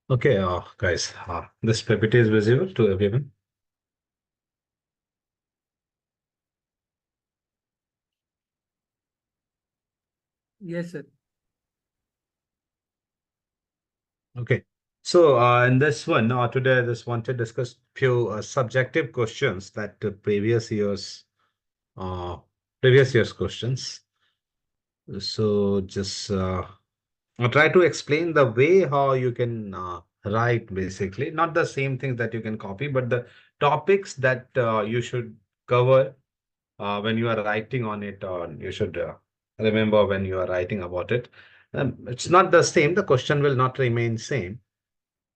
Okay, guys, this PPT is visible to everyone. Yes, sir. Okay, so in this one, today I just want to discuss few subjective questions that uh, previous year's questions. So just I'll try to explain the way how you can write basically, not the same things that you can copy, but the topics that you should cover when you are writing on it, or you should remember when you are writing about it. It's not the same. The question will not remain same,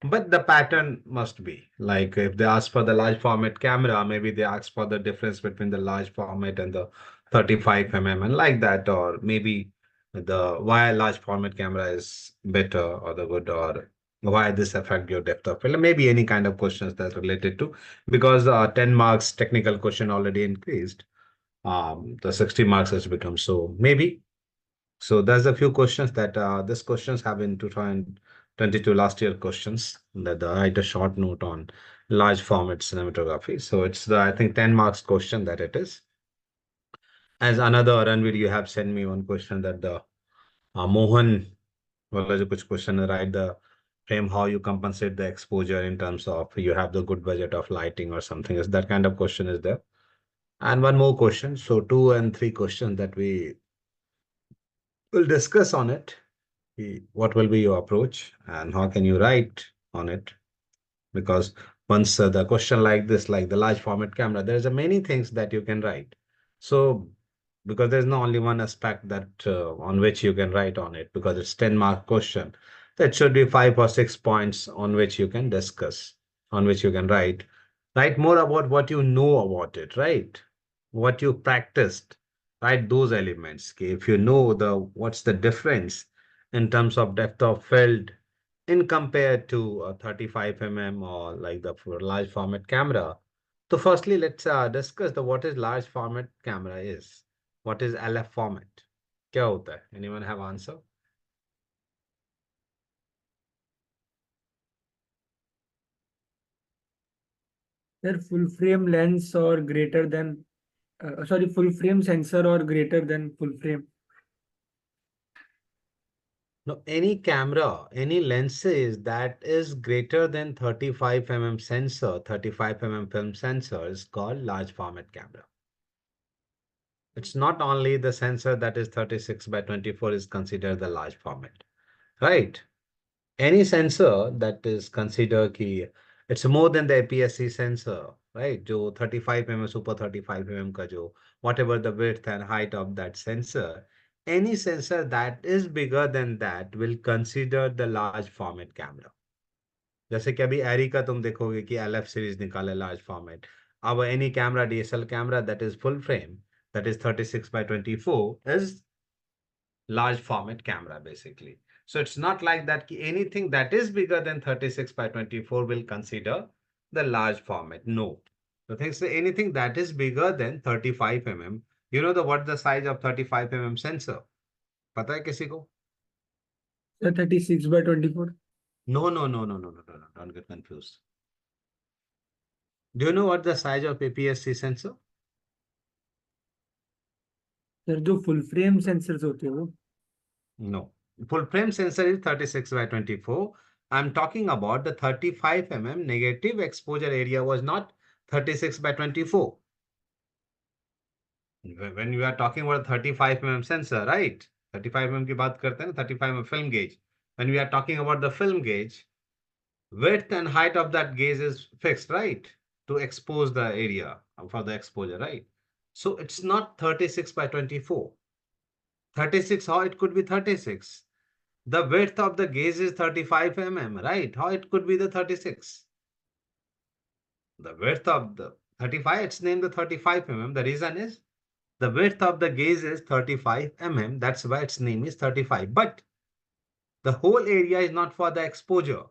but the pattern must be like if they ask for the large format camera, maybe they ask for the difference between the large format and the 35 and like that, or maybe the why large format camera is better or the good, or why this affect your depth of field. Maybe any kind of questions that's related to, because 10 marks technical question already increased, the 60 marks has become. So maybe, so there's a few questions that this questions have been 2022 last year questions that write a short note on large format cinematography. So it's the, I think, 10 marks question that it is. As another Ranveer, you have sent me one question that the Mohan वाला जो कुछ question है, right, the frame, how you compensate the exposure in terms of you have the good budget of lighting or something, is that kind of question is there. And one more question, so two and three questions that we will discuss on it. What will be your approach and how can you write on it? Because once the question like this, like the large format camera, there's a many things that you can write. So because there's no only one aspect that on which you can write on it, because it's 10 mark question, that should be 5 or 6 points on which you can discuss, on which you can write more about what you know about it, right? What you practiced, right? Those elements. Okay? If you know the what's the difference in terms of depth of field in compared to a 35 or like the for large format camera. So firstly, let's discuss the what is large format camera is. What is LF format? क्या होता है? Anyone have answer? Sir, full frame lens or greater than, sorry, full frame sensor or greater than full frame. No, any camera, any lenses that is greater than 35 sensor, 35 film sensor is called large format camera. It's not only the sensor that is 36 by 24 is considered the large format, right? Any sensor that is considered key, it's more than the APS-C sensor, right? जो 35 super 35 का जो whatever the width and height of that sensor, any sensor that is bigger than that will consider the large format camera. जैसे कि अभी एरी का तुम देखोगे कि LF सीरीज निकाले large format. अब any camera DSL camera that is full frame that is 36 by 24 is large format camera basically. So it's not like that anything that is bigger than 36 by 24 will consider the large format. No. The thing is anything that is bigger than 35 you know the what the size of 35 sensor? पता है किसी को? Sir, 36 by 24. No, no, no, no, no, no, no, no. Don't get confused. Do you know what the size of APS-C sensor? Sir जो full frame sensors होते हैं वो No. Full frame sensor is 36 by 24. I'm talking about the 35 negative exposure area was not 36 by 24. When you are talking about 35 sensor, right? 35 की बात करते हैं ना, 35 film gauge. When we are talking about the film gauge, width and height of that gauge is fixed, right? To expose the area for the exposure, right? So it's not 36 by 24. 36, how it could be 36? The width of the gauge is 35 right? How it could be the 36? The width of the 35, it's named the 35 The reason is the width of the gauge is 35 That's why its name is 35. But the whole area is not for the exposure,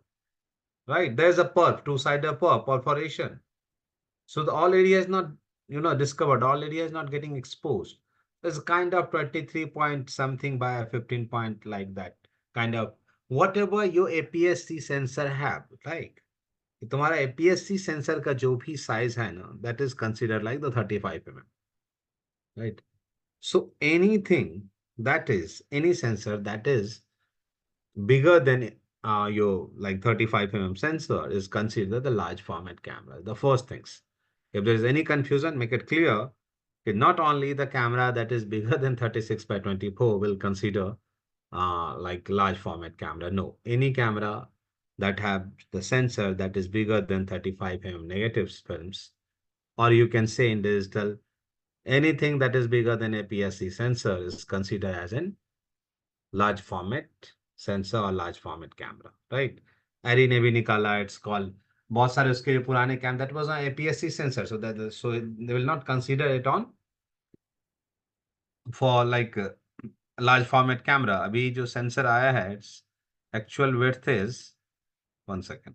right? There's a perf, two-sided perforation. So the all area is not, discovered. All area is not getting exposed. There's kind of 23 point something by 15 point like that kind of whatever your APS-C sensor have, like तुम्हारा APS-C sensor का जो भी size है ना, that is considered like the 35 mm, right? So anything that is any sensor that is bigger than your like 35 mm sensor is considered the large format camera. The first things. If there is any confusion, make it clear that not only the camera that is bigger than 36 by 24 will consider like large format camera. No, any camera that have the sensor that is bigger than 35 mm negative films, or you can say in digital, anything that is bigger than APS-C sensor is considered as an large format sensor or large format camera, right? एरी ने भी निकाला, it's called बहुत सारे उसके जो पुराने cam that was APS-C sensor, so that so they will not consider it on for like large format camera. अभी जो सेंसर आया है, it's actual width is 1 second.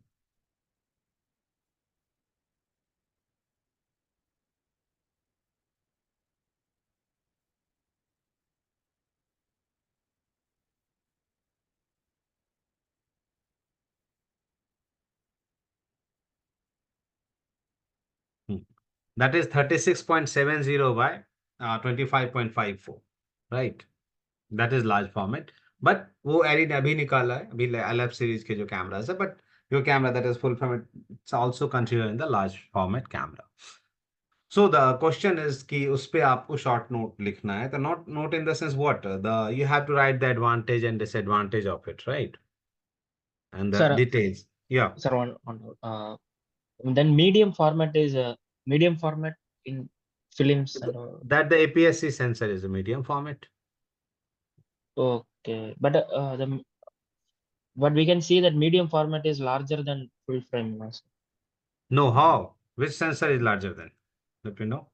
That is 36.70 by 25.54, right? That is large format. But वो एरी ने अभी निकाला है, अभी LF सीरीज के जो कैमरास है, but your camera that is full format, it's also considered in the large format camera. So the question is कि उस पे आपको short note लिखना है. The note in the sense what? You have to write the advantage and disadvantage of it, right? And the Sir, details. Yeah. sir, then medium format in films and all. That the APS-C sensor is a medium format. Okay, but we can see that medium format is larger than full frame also. No, how? Which sensor is larger than? Let me know.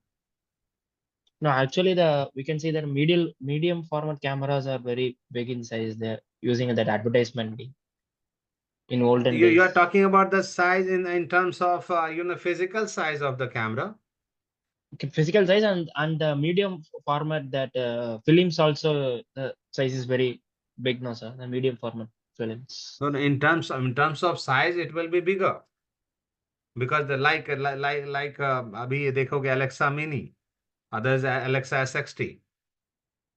No, actually, we can see that medium format cameras are very big in size. They're using that advertisement in olden You are days. talking about the size in terms of physical size of the camera. Okay, physical size and the medium format that films also the size is very big, no sir. The medium format films. No, no, in terms of size, it will be bigger because the अभी ये देखोगे Alexa Mini, others Alexa S60,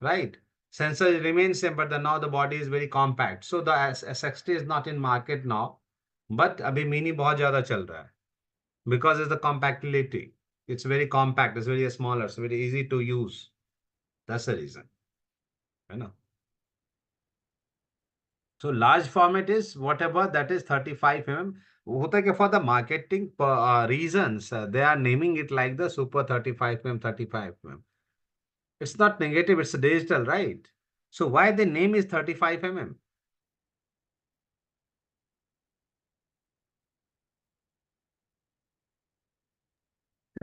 right? Sensor remains same, but now the body is very compact. So the S60 is not in market now, but अभी Mini बहुत ज़्यादा चल रहा है because it's the compactability. It's very compact. It's very smaller. It's very easy to use. That's the reason. You know. So large format is whatever that is 35 mm. होता है कि for the marketing reasons, they are naming it like the super 35 mm, 35 mm. It's not negative, it's digital, right? So why the name is 35 mm?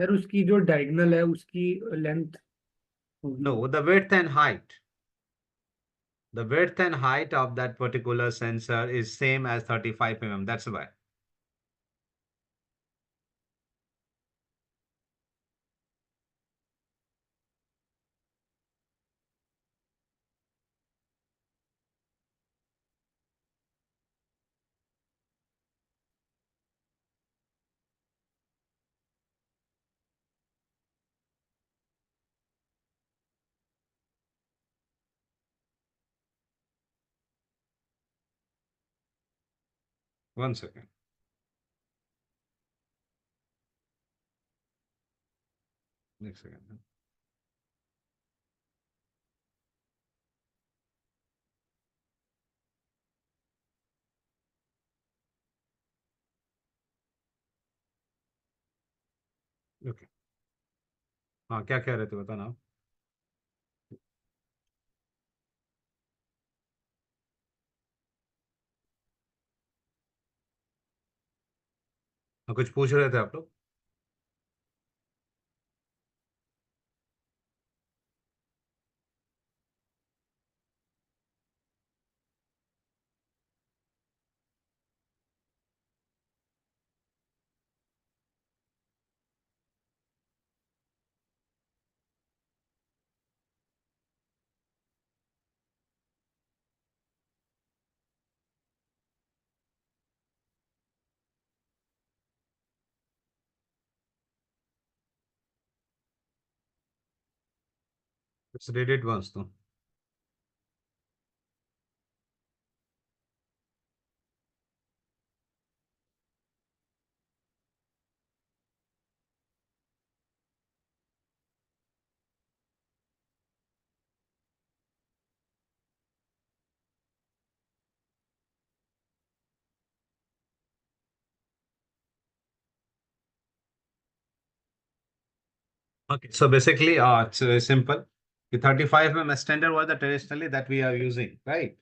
Sir उसकी जो diagonal है उसकी length होगी. No, the width and height. The width and height of that particular sensor is same as 35 mm. That's why. One second. Next second. Okay. हाँ क्या कह रहे थे बता ना. कुछ पूछ रहे थे आप लोग. Let's read it once though. Okay, so basically, it's very simple. The 35 standard was the traditionally that we are using, right?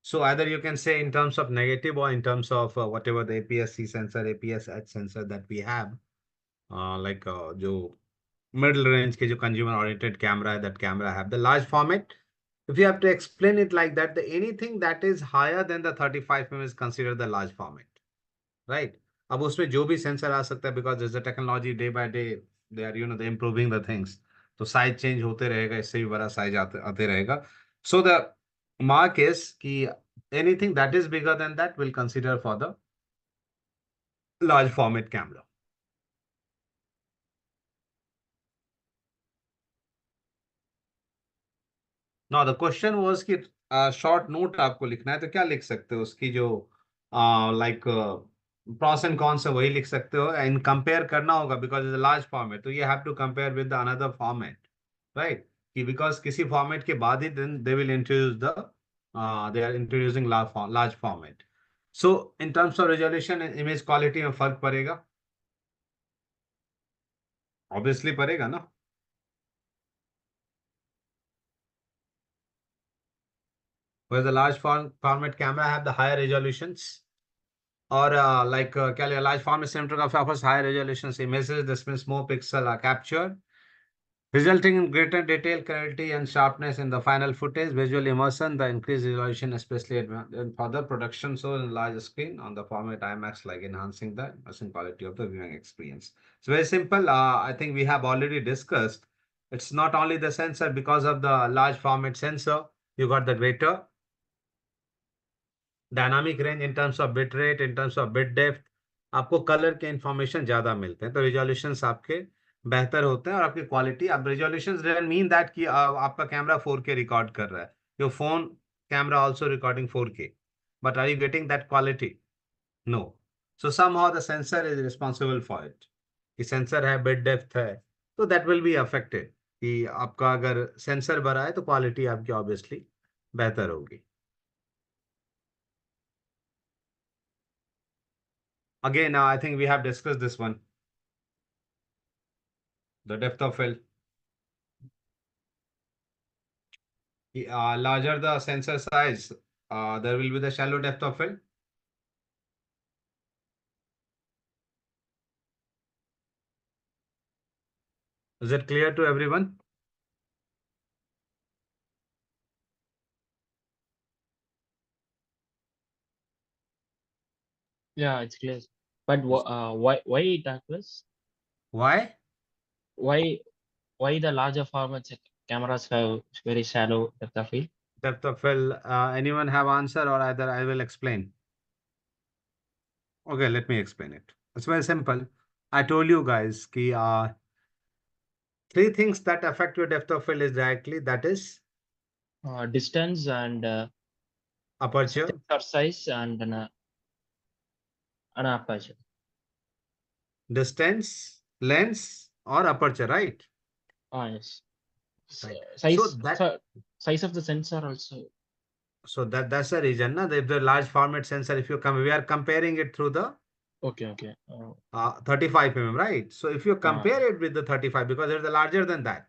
So either you can say in terms of negative or in terms of whatever the APS-C sensor, APS-H sensor that we have, like जो middle range के जो consumer oriented camera, that camera have the large format. If you have to explain it like that, the anything that is higher than the 35 mm is considered the large format, right? अब उसमें जो भी sensor आ सकता है because is the technology day by day they are the improving the things, तो size change होते रहेगा, इससे भी बड़ा साइज आते आते रहेगा. सो द मार्क इज कि anything that is bigger than that will consider for the large format camera. Now the question was कि शॉर्ट नोट आपको लिखना है तो क्या लिख सकते हो, उसकी जो लाइक प्रॉस एंड कॉन्स है वही लिख सकते हो, एंड कंपेयर करना होगा बिकॉज इज लार्ज फॉर्मेट, तो ये have to compare with another format, right? कि बिकॉज किसी फॉर्मेट के बाद ही then they will introduce the they are introducing large format. So in terms of resolution image quality में फर्क पड़ेगा, ऑब्वियसली पड़ेगा ना. Whereas the large format camera have the higher resolutions, or large format cinematography offers higher resolutions images. This means more pixels are captured, resulting in greater detail, clarity, and sharpness in the final footage. Visual immersion, the increased resolution, especially in further production, so in large screen on the format IMAX, like enhancing the immersion quality of the viewing experience. It's very simple. I think we have already discussed. It's not only the sensor, because of the large format sensor, you got the greater dynamic range in terms of bit rate, in terms of bit depth, आपको colour के information ज्यादा मिलते हैं, तो resolution आपके बेहतर होते हैं, और आपकी क्वालिटी, अब रिजोल्यूशन डजंट मीन दैट कि आपका कैमरा 4K रिकॉर्ड कर रहा है, your phone camera also recording 4K, but are you getting that quality? No. So somehow the sensor is responsible for it. कि सेंसर है, बिट डेप्थ है, तो that will be affected. कि आपका अगर सेंसर बड़ा है तो क्वालिटी आपकी ऑब्वियसली बेहतर होगी. Again, I think we have discussed this one. The depth of field. Larger the sensor size, there will be the shallow depth of field. Is it clear to everyone? Yeah, it's clear. But why it happens? Why? Why the larger formats cameras have very shallow depth of field? Depth of field. Anyone have answer, or either I will explain? Okay, let me explain it. It's very simple. I told you guys ki, three things that affect your depth of field is directly, that is Distance and aperture, sensor size and an aperture. distance, lens, or aperture, right? Yes. Right. So Size that size of the sensor also. so that's the reason. Na, if the large format sensor, if you come, we are comparing it through the Okay. 35 mm, right? So if you compare it with the 35, because it's larger than that,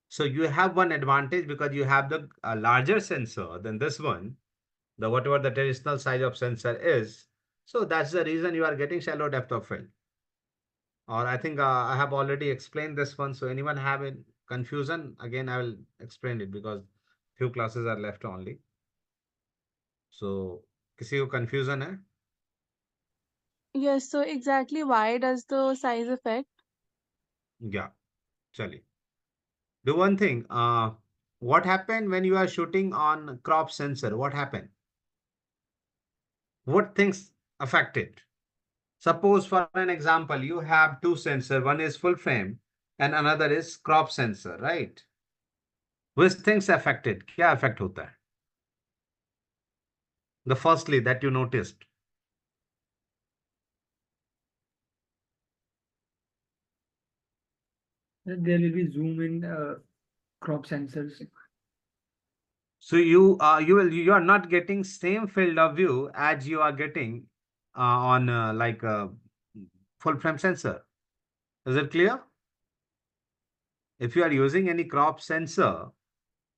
so you have one advantage because you have the larger sensor than this one, the whatever the traditional size of sensor is. So that's the reason you are getting shallow depth of field. Or I think I have already explained this one. So anyone have a confusion? Again, I will explain it because few classes are left only. So किसी को confusion है? Yes, so exactly why does the size affect? Yeah, चलिए. Do one thing. What happened when you are shooting on crop sensor? What happened? What things affect it? Suppose for an example, you have two sensor. One is full frame and another is crop sensor, right? Which things affected? क्या affect होता है? The firstly that you noticed. There will be zoom in crop sensors. So you are not getting same field of view as you are getting on like a full frame sensor. Is it clear? If you are using any crop sensor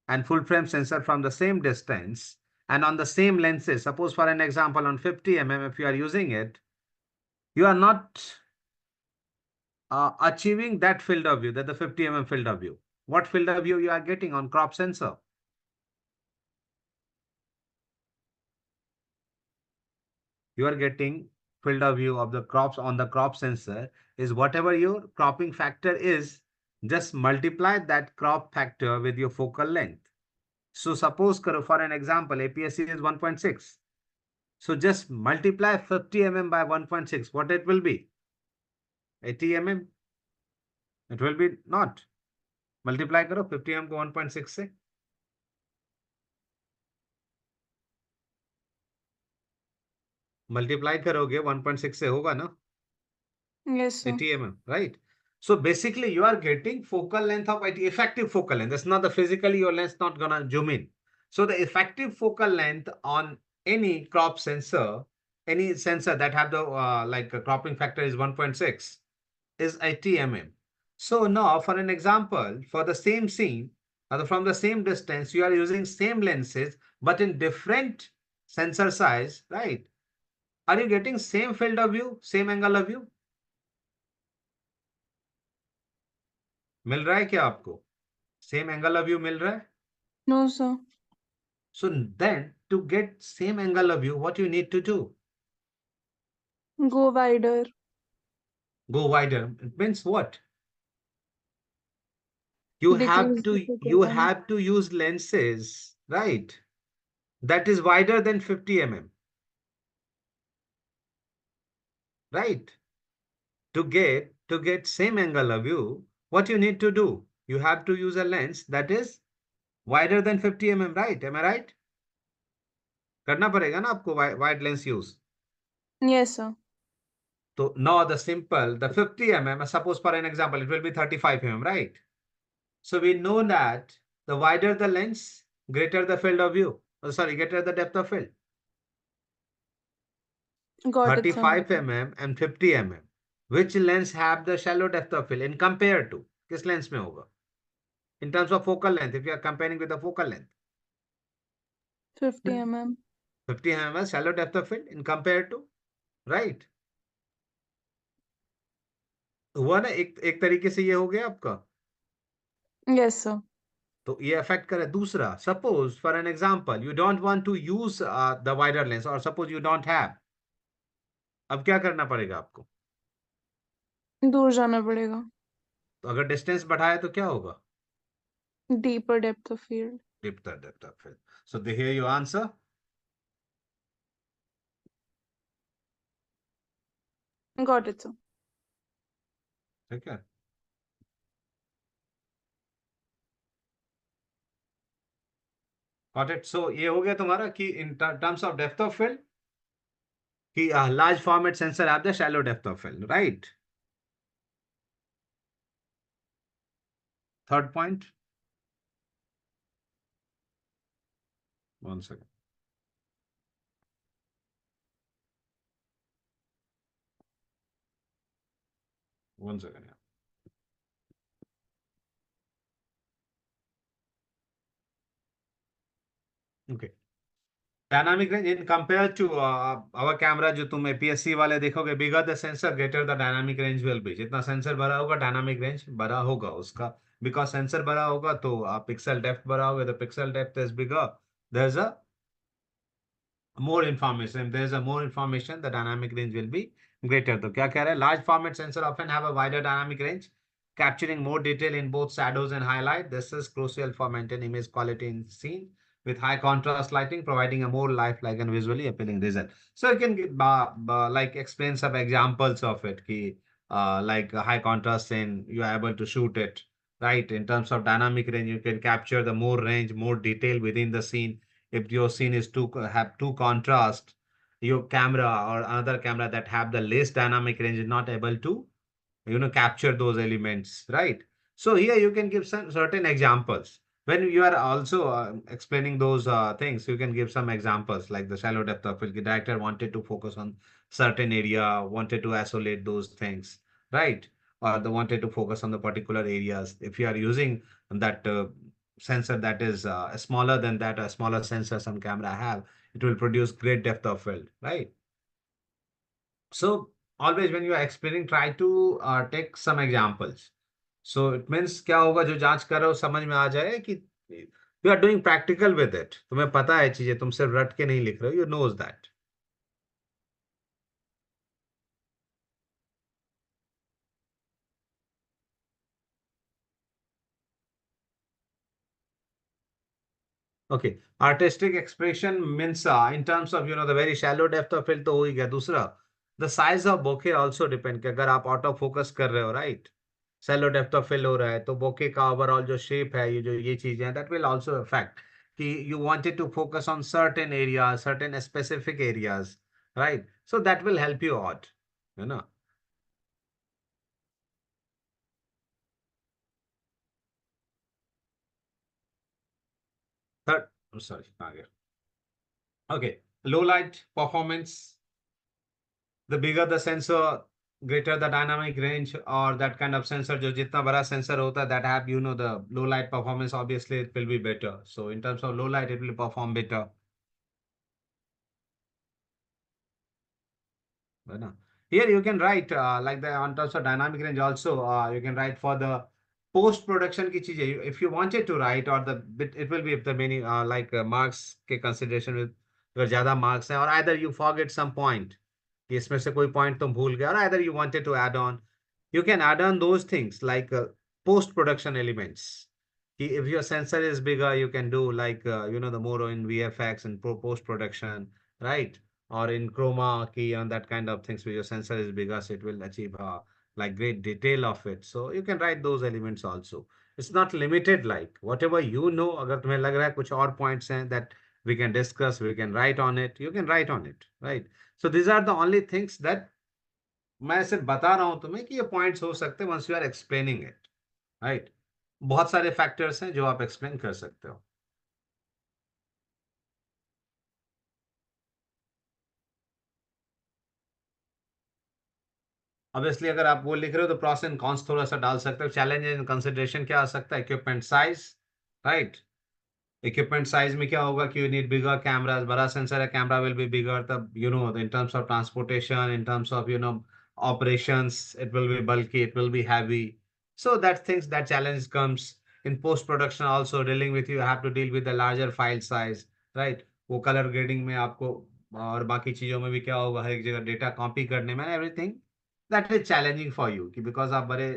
and full frame sensor from the same distance and on the same lenses, suppose for an example on 50 mm, if you are using it, you are not achieving that field of view, that the 50 mm field of view. What field of view you are getting on crop sensor? You are getting field of view of the crops on the crop sensor is whatever your cropping factor is, just multiply that crop factor with your focal length. So suppose for an example, APS-C is 1.6. So just multiply 50 mm by 1.6. What it will be? 80 mm? It will be not. Multiply करो 50 mm को 1.6 से. Multiply करोगे 1.6 से होगा ना? Yes, sir. 80 mm, right? So basically, you are getting focal length of effective focal length. That's not the physically your lens not gonna zoom in. So the effective focal length on any crop sensor, any sensor that have the like a cropping factor is 1.6 is 80 mm. So now for an example, for the same scene, from the same distance, you are using same lenses, but in different sensor size, right? Are you getting same field of view, same angle of view? मिल रहा है क्या आपको? Same angle of view मिल रहा है? No, sir. So then to get same angle of view, what you need to do? Go wider. Go wider. It means what? You have Decrease to the focal length. use lenses, right? That is wider than 50 mm. Right? To get same angle of view, what you need to do? You have to use a lens that is wider than 50 mm, right? Am I right? करना पड़ेगा ना आपको wide lens use. Yes, sir. So now the 50 mm, suppose for an example, it will be 35 mm, right? So we know that the wider the lens, greater the field of view. Oh, sorry, greater the depth of field. Got it, sir. 35 mm and 50 mm. Which lens have the shallow depth of field in compared to? किस lens में होगा? In terms of focal length, if you are comparing with the focal length. 50 mm. 50 mm shallow depth of field in compared to, right? हुआ ना एक तरीके से ये हो गया आपका. Yes, sir. तो ये अफेक्ट करे. दूसरा, suppose for an example you don't want to use the wider lens और सपोज यू डोंट हैव. अब क्या करना पड़ेगा आपको? दूर जाना पड़ेगा. तो अगर डिस्टेंस बढ़ाए तो क्या होगा? Deeper depth of field. Deeper depth of field. So here you answer. Got it, sir. ठीक है. Got it. So ये हो गया तुम्हारा कि in terms of depth of field कि large format sensor have the shallow depth of field, right? Third point. One second. One second. Yeah. Okay. Dynamic range in compared to our camera जो तुम APS-C वाले देखोगे, bigger the sensor, greater the dynamic range will be. जितना sensor बड़ा होगा, dynamic range बड़ा होगा उसका. बिकॉज सेंसर बड़ा होगा तो पिक्सल डेप्थ बड़ा होगा. The pixel depth is bigger. There's a more information. If there's a more information, the dynamic range will be greater. तो क्या कह रहा है? Large format sensor often have a wider dynamic range, capturing more detail in both shadows and highlight. This is crucial for maintaining image quality in scene with high contrast lighting, providing a more lifelike and visually appealing result. So you can like explain some examples of it. Ki, like high contrast scene, you are able to shoot it right? In terms of dynamic range, you can capture the more range, more detail within the scene. If your scene is too have too contrast, your camera or another camera that have the less dynamic range is not able to capture those elements, right? So here you can give some certain examples when you are also explaining those things. You can give some examples like the shallow depth of field. The director wanted to focus on certain area, wanted to isolate those things, right? Or they wanted to focus on the particular areas. If you are using that sensor that is smaller than that, a smaller sensor some camera have, it will produce great depth of field, right? So always when you are explaining, try to take some examples. So it means क्या होगा, जो जांच कर रहे हो समझ में आ जाए कि you are doing practical with it. तुम्हें पता है चीजें, तुम सिर्फ रट के नहीं लिख रहे हो, you knows that. Okay, artistic expression means in terms of the very shallow depth of field तो हो ही गया. दूसरा, the size of bokeh also depend कि अगर आप auto focus कर रहे हो, right? Shallow depth of field हो रहा है तो bokeh का overall जो shape है, ये जो ये चीजें हैं, that will also affect कि you wanted to focus on certain areas, certain specific areas, right? So that will help you out, you know. Third, I'm sorry, आगे. Okay, low light performance. The bigger the sensor, greater the dynamic range, or that kind of sensor, जो जितना बड़ा sensor होता है, that have the low light performance, obviously it will be better. So in terms of low light, it will perform better. है ना? Here you can write like the on terms of dynamic range also, you can write for the post production की चीजें. If you wanted to write, or the bit, it will be if the many like marks के consideration with अगर ज्यादा marks हैं, or either you forget some point कि इसमें से कोई point तुम भूल गए, or either you wanted to add on, you can add on those things like post production elements. कि if your sensor is bigger, you can do like the more in VFX and post production, right? Or in chroma key and that kind of things where your sensor is bigger, so it will achieve like great detail of it. So you can write those elements also. It's not limited, like whatever अगर तुम्हें लग रहा है कुछ और points हैं that we can discuss, we can write on it, you can write on it, right? So these are the only things that मैं सिर्फ बता रहा हूं तुम्हें कि ये points हो सकते हैं once you are explaining it, right? बहुत सारे factors हैं जो आप explain कर सकते हो. ऑब्वियसली अगर आप वो लिख रहे हो तो प्रॉस एंड कॉन्स थोड़ा सा डाल सकते हो. चैलेंज इन कंसिडरेशन क्या आ सकता है? Equipment size, right? Equipment size में क्या होगा कि यू नीड बिगर कैमरास. बड़ा सेंसर है, कैमरा विल बी बिगर. तब इन terms of transportation, in terms of operations, it will be bulky, it will be heavy. So that things, that challenge comes in post production also. Dealing with, you have to deal with the larger file size, right? वो colour grading में आपको और बाकी चीजों में भी क्या होगा, हर एक जगह डेटा कॉपी करने में, everything that is challenging for you कि because आप बड़े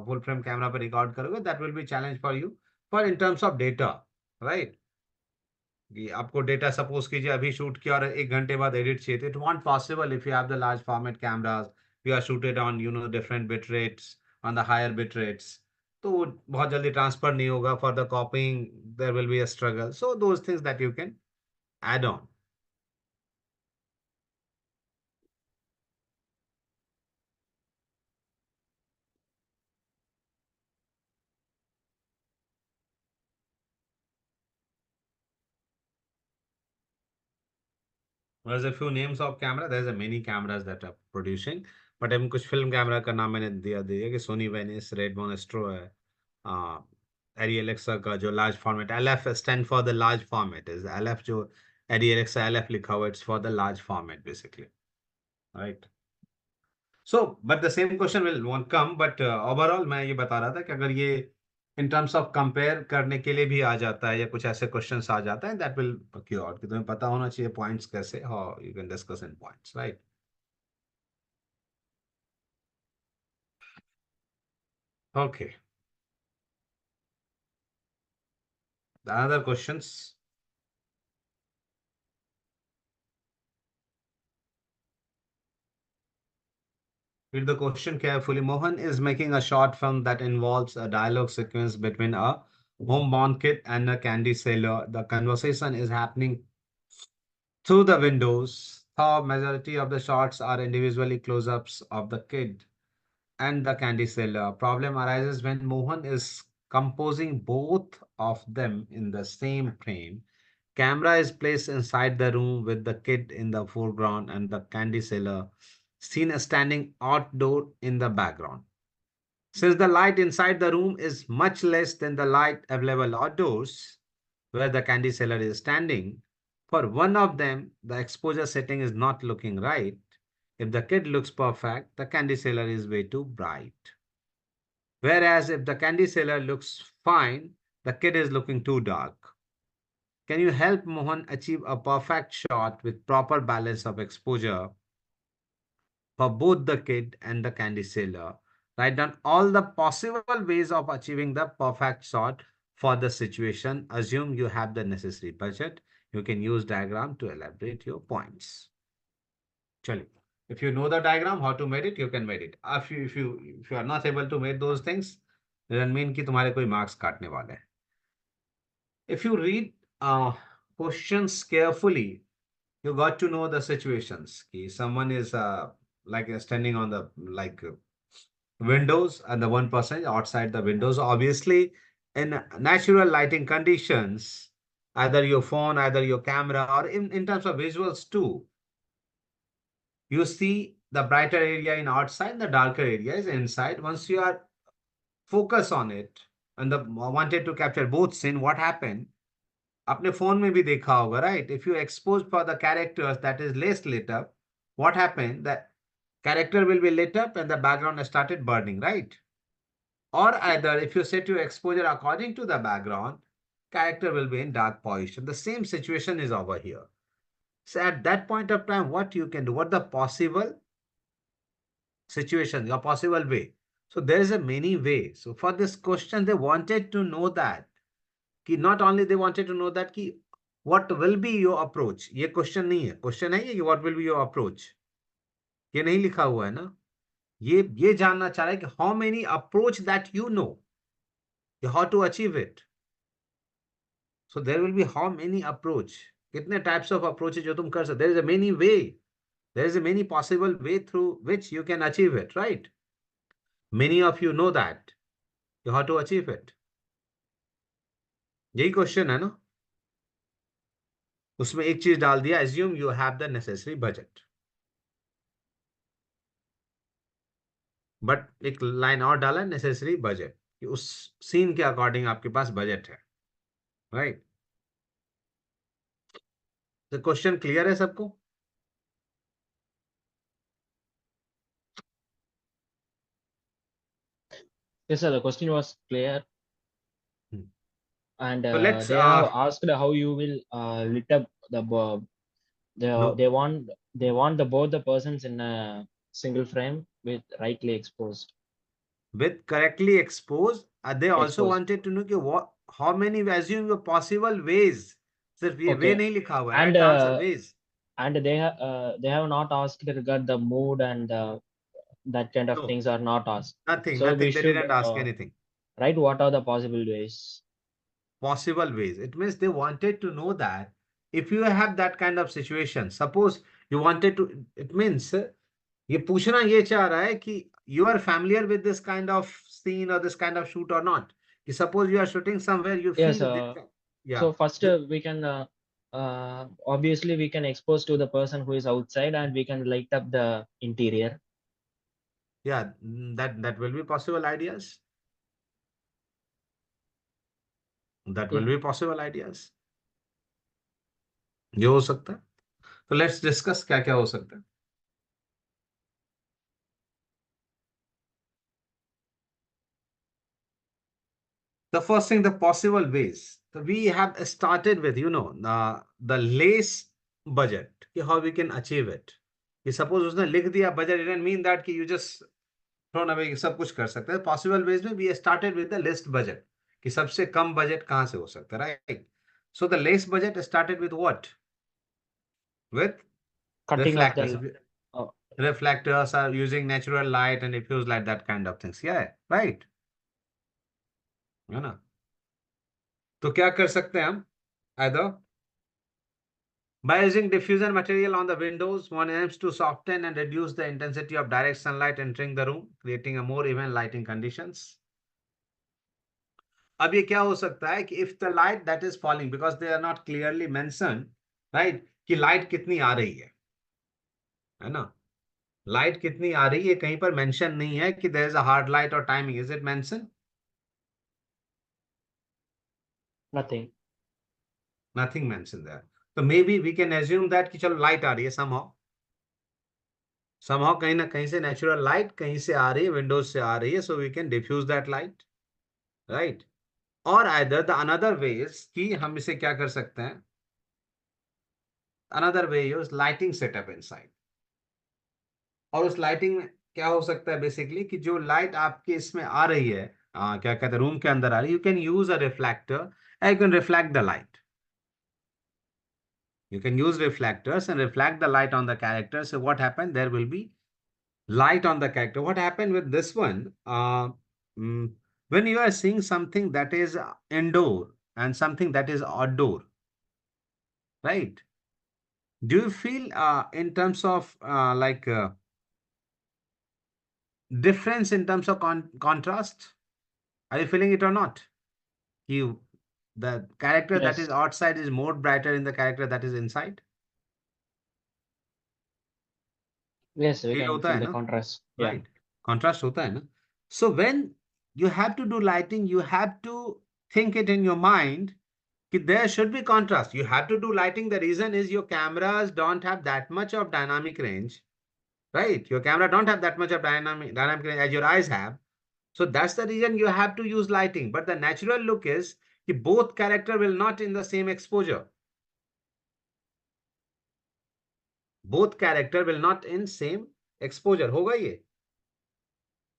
फुल फ्रेम कैमरा पर रिकॉर्ड करोगे, that will be challenge for you for in terms of data, right? कि आपको डेटा सपोज कीजिए अभी शूट किया और 1 घंटे बाद एडिट चाहिए, तो it not possible if you have the large format cameras. You are shooted on different bit rates, on the higher bit rates, तो वो बहुत जल्दी ट्रांसफर नहीं होगा. For the copying there will be a struggle. So those things that you can add on. There's a few names of camera. There's a many cameras that are producing. But हम कुछ film camera का नाम मैंने दिया कि Soni Venice, रेडमोन astro है, एरी Alexa का जो large format, L F stand for the large format, is L F. जो एरी एलेक्सा एल एफ लिखा हुआ, it's for the large format basically, right? So but the same question will want come, but overall मैं ये बता रहा था कि अगर ये इन टर्म्स ऑफ कंपेयर करने के लिए भी आ जाता है या कुछ ऐसे क्वेश्चंस आ जाता है, दैट विल क्यू आउट कि तुम्हें पता होना चाहिए पॉइंट्स कैसे, how you can discuss in points, right? Okay. The other questions? Read the question carefully. Mohan is making a short film that involves a dialogue sequence between a homebound kid and a candy seller. The conversation is happening through the windows. The majority of the shots are individually close-ups of the kid and the candy seller. Problem arises when Mohan is composing both of them in the same frame. Camera is placed inside the room with the kid in the foreground and the candy seller seen standing outdoor in the background. Since the light inside the room is much less than the light available outdoors, where the candy seller is standing, for one of them, the exposure setting is not looking right. If the kid looks perfect, the candy seller is way too bright. Whereas if the candy seller looks fine, the kid is looking too dark. Can you help Mohan achieve a perfect shot with proper balance of exposure for both the kid and the candy seller? Write down all the possible ways of achieving the perfect shot for the situation. Assume you have the necessary budget. You can use diagram to elaborate your points. Chalo. If you know the diagram, how to make it, you can make it. If you are not able to make those things, then mean कि तुम्हारे कोई marks काटने वाले हैं. If you read questions carefully, you got to know the situations. Someone is like standing on the windows and the one person outside the windows. Obviously, in natural lighting conditions, either your phone, either your camera, or in terms of visuals too, you see the brighter area in outside, the darker area is inside. Once you are focus on it and the wanted to capture both scene, what happened? आपने phone में भी देखा होगा, right? If you expose for the characters that is less lit up, what happened? The character will be lit up and the background has started burning, right? Or either if you set your exposure according to the background, character will be in dark position. The same situation is over here. So at that point of time, what you can do, what the possible situation, your possible way. So there is a many way. So for this question, they wanted to know that not only they wanted to know that what will be your approach. ये question नहीं है. Question है कि what will be your approach. ये नहीं लिखा हुआ है ना. ये जानना चाह रहा है कि how many approach that you know, how to achieve it. So there will be how many approach. कितने types of approaches जो तुम कर सकते. There is a many way. There is a many possible way through which you can achieve it, right? Many of you know that. How to achieve it. यही question है ना. उसमें एक चीज डाल दिया, assume you have the necessary budget. But एक line और डाला, नेसेसरी बजट, कि उस सीन के अकॉर्डिंग आपके पास बजट है, राइट. तो क्वेश्चन क्लियर है सबको? Yes, sir. The question was clear, and So let's they have asked how you will lit up the no, they want both the persons in a single frame with rightly exposed. with correctly exposed. They also Exposed. wanted to know कि what, how many, assume your possible ways. सिर्फ ये वे Okay. नहीं लिखा हुआ है, And right answer ways. and they have not asked regard the mood and that kind of No, things are not asked. nothing, So we nothing. They should didn't ask anything. write what are the possible ways. Possible ways. It means they wanted to know that if you have that kind of situation, suppose you wanted to, it means ये पूछना ये चाह रहा है कि you are familiar with this kind of scene or this kind of shoot or not. कि suppose you are shooting somewhere, you Yes. feel this, yeah. So first we can obviously we can expose to the person who is outside and we can light up the interior. Yeah, that will be possible ideas. That will Yeah. be possible ideas. ये हो सकता है. तो let's discuss क्या क्या हो सकता है. The first thing, the possible ways. So we have started with, the less budget, how we can achieve it. कि suppose उसने लिख दिया budget, it doesn't mean that कि you just thrown away सब कुछ कर सकते हैं. Possible ways में we started with the least budget. कि सबसे कम budget कहाँ से हो सकता है, right? So the less budget started with what? With Cutting of reflectors. the reflectors are using natural light and diffuse light, that kind of things. Yeah, right. है ना? तो क्या कर सकते हैं हम? Either by using diffusion material on the windows, one aims to soften and reduce the intensity of direct sunlight entering the room, creating a more even lighting conditions. अब ये क्या हो सकता है कि if the light that is falling, because they are not clearly mentioned, right, कि light कितनी आ रही है ना? लाइट कितनी आ रही है कहीं पर मेंशन नहीं है कि there is a hard light और timing. Is it mention? Nothing. Nothing mention there. तो maybe we can assume that कि चलो लाइट आ रही है समहाउ समहाउ कहीं ना कहीं से नेचुरल लाइट कहीं से आ रही है, विंडोज से आ रही है, so we can diffuse that light, right. और either the another way is कि हम इसे क्या कर सकते हैं, another way is lighting setup inside. और उस लाइटिंग में क्या हो सकता है बेसिकली कि जो लाइट आपके इसमें आ रही है, क्या कहते हैं, रूम के अंदर आ रही है, you can use a reflector and you can reflect the light. You can use reflectors and reflect the light on the character. So what happened? There will be light on the character. What happened with this one? When you are seeing something that is indoor and something that is outdoor, right? Do you feel in terms of difference in terms of contrast? Are you feeling it or not? You, the character that is Yes. outside is more brighter in the character that is inside. Yes, we feel can होता feel है the ना? contrast. Yeah. Right, contrast होता है ना. So when you have to do lighting, you have to think it in your mind that there should be contrast. You have to do lighting. The reason is your cameras don't have that much of dynamic range, right? Your camera don't have that much of dynamic range as your eyes have. So that's the reason you have to use lighting. But the natural look is that both character will not in the same exposure. Both character will not in same exposure. होगा ये?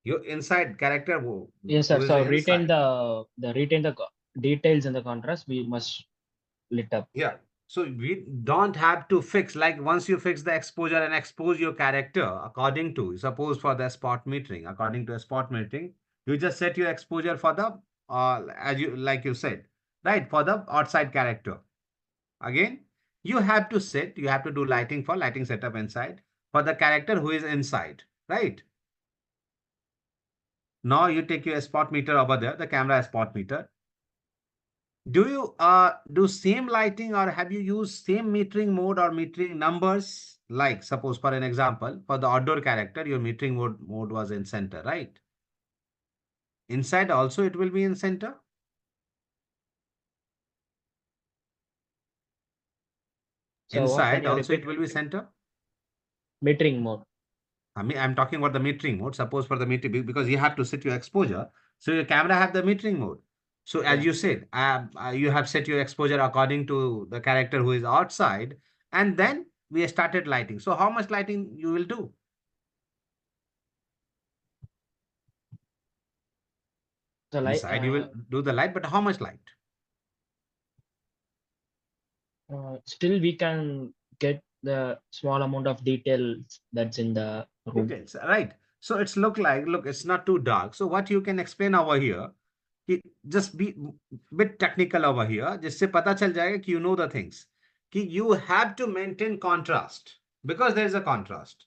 Your inside character Yes, who sir. is So retain inside. the details and the contrast. We must lit up. Yeah. So we don't have to fix, like once you fix the exposure and expose your character according to, suppose for the spot metering, according to a spot metering, you just set your exposure for the, as you, like you said, right, for the outside character. Again, you have to set, you have to do lighting for lighting setup inside for the character who is inside, right? Now you take your spot meter over there, the camera spot meter. Do you do same lighting or have you used same metering mode or metering numbers? Like suppose for an example, for the outdoor character, your metering mode was in center, right? Inside also it will be in center. So what? Can Inside you also repeat? it will be center. Metering mode. I mean, I'm talking about the metering mode. Suppose for the metering, because you have to set your exposure. So your camera have the metering mode. So as Yeah. you said, you have set your exposure according to the character who is outside, and then we started lighting. So how much lighting you will do? So like Inside you will do the light, but how much light? still we can get the small amount of details that's in the room. Details, right? So it's look, it's not too dark. So what you can explain over here, just be bit technical over here, जिससे पता चल जाएगा कि you know the things. कि you have to maintain contrast because there is a contrast.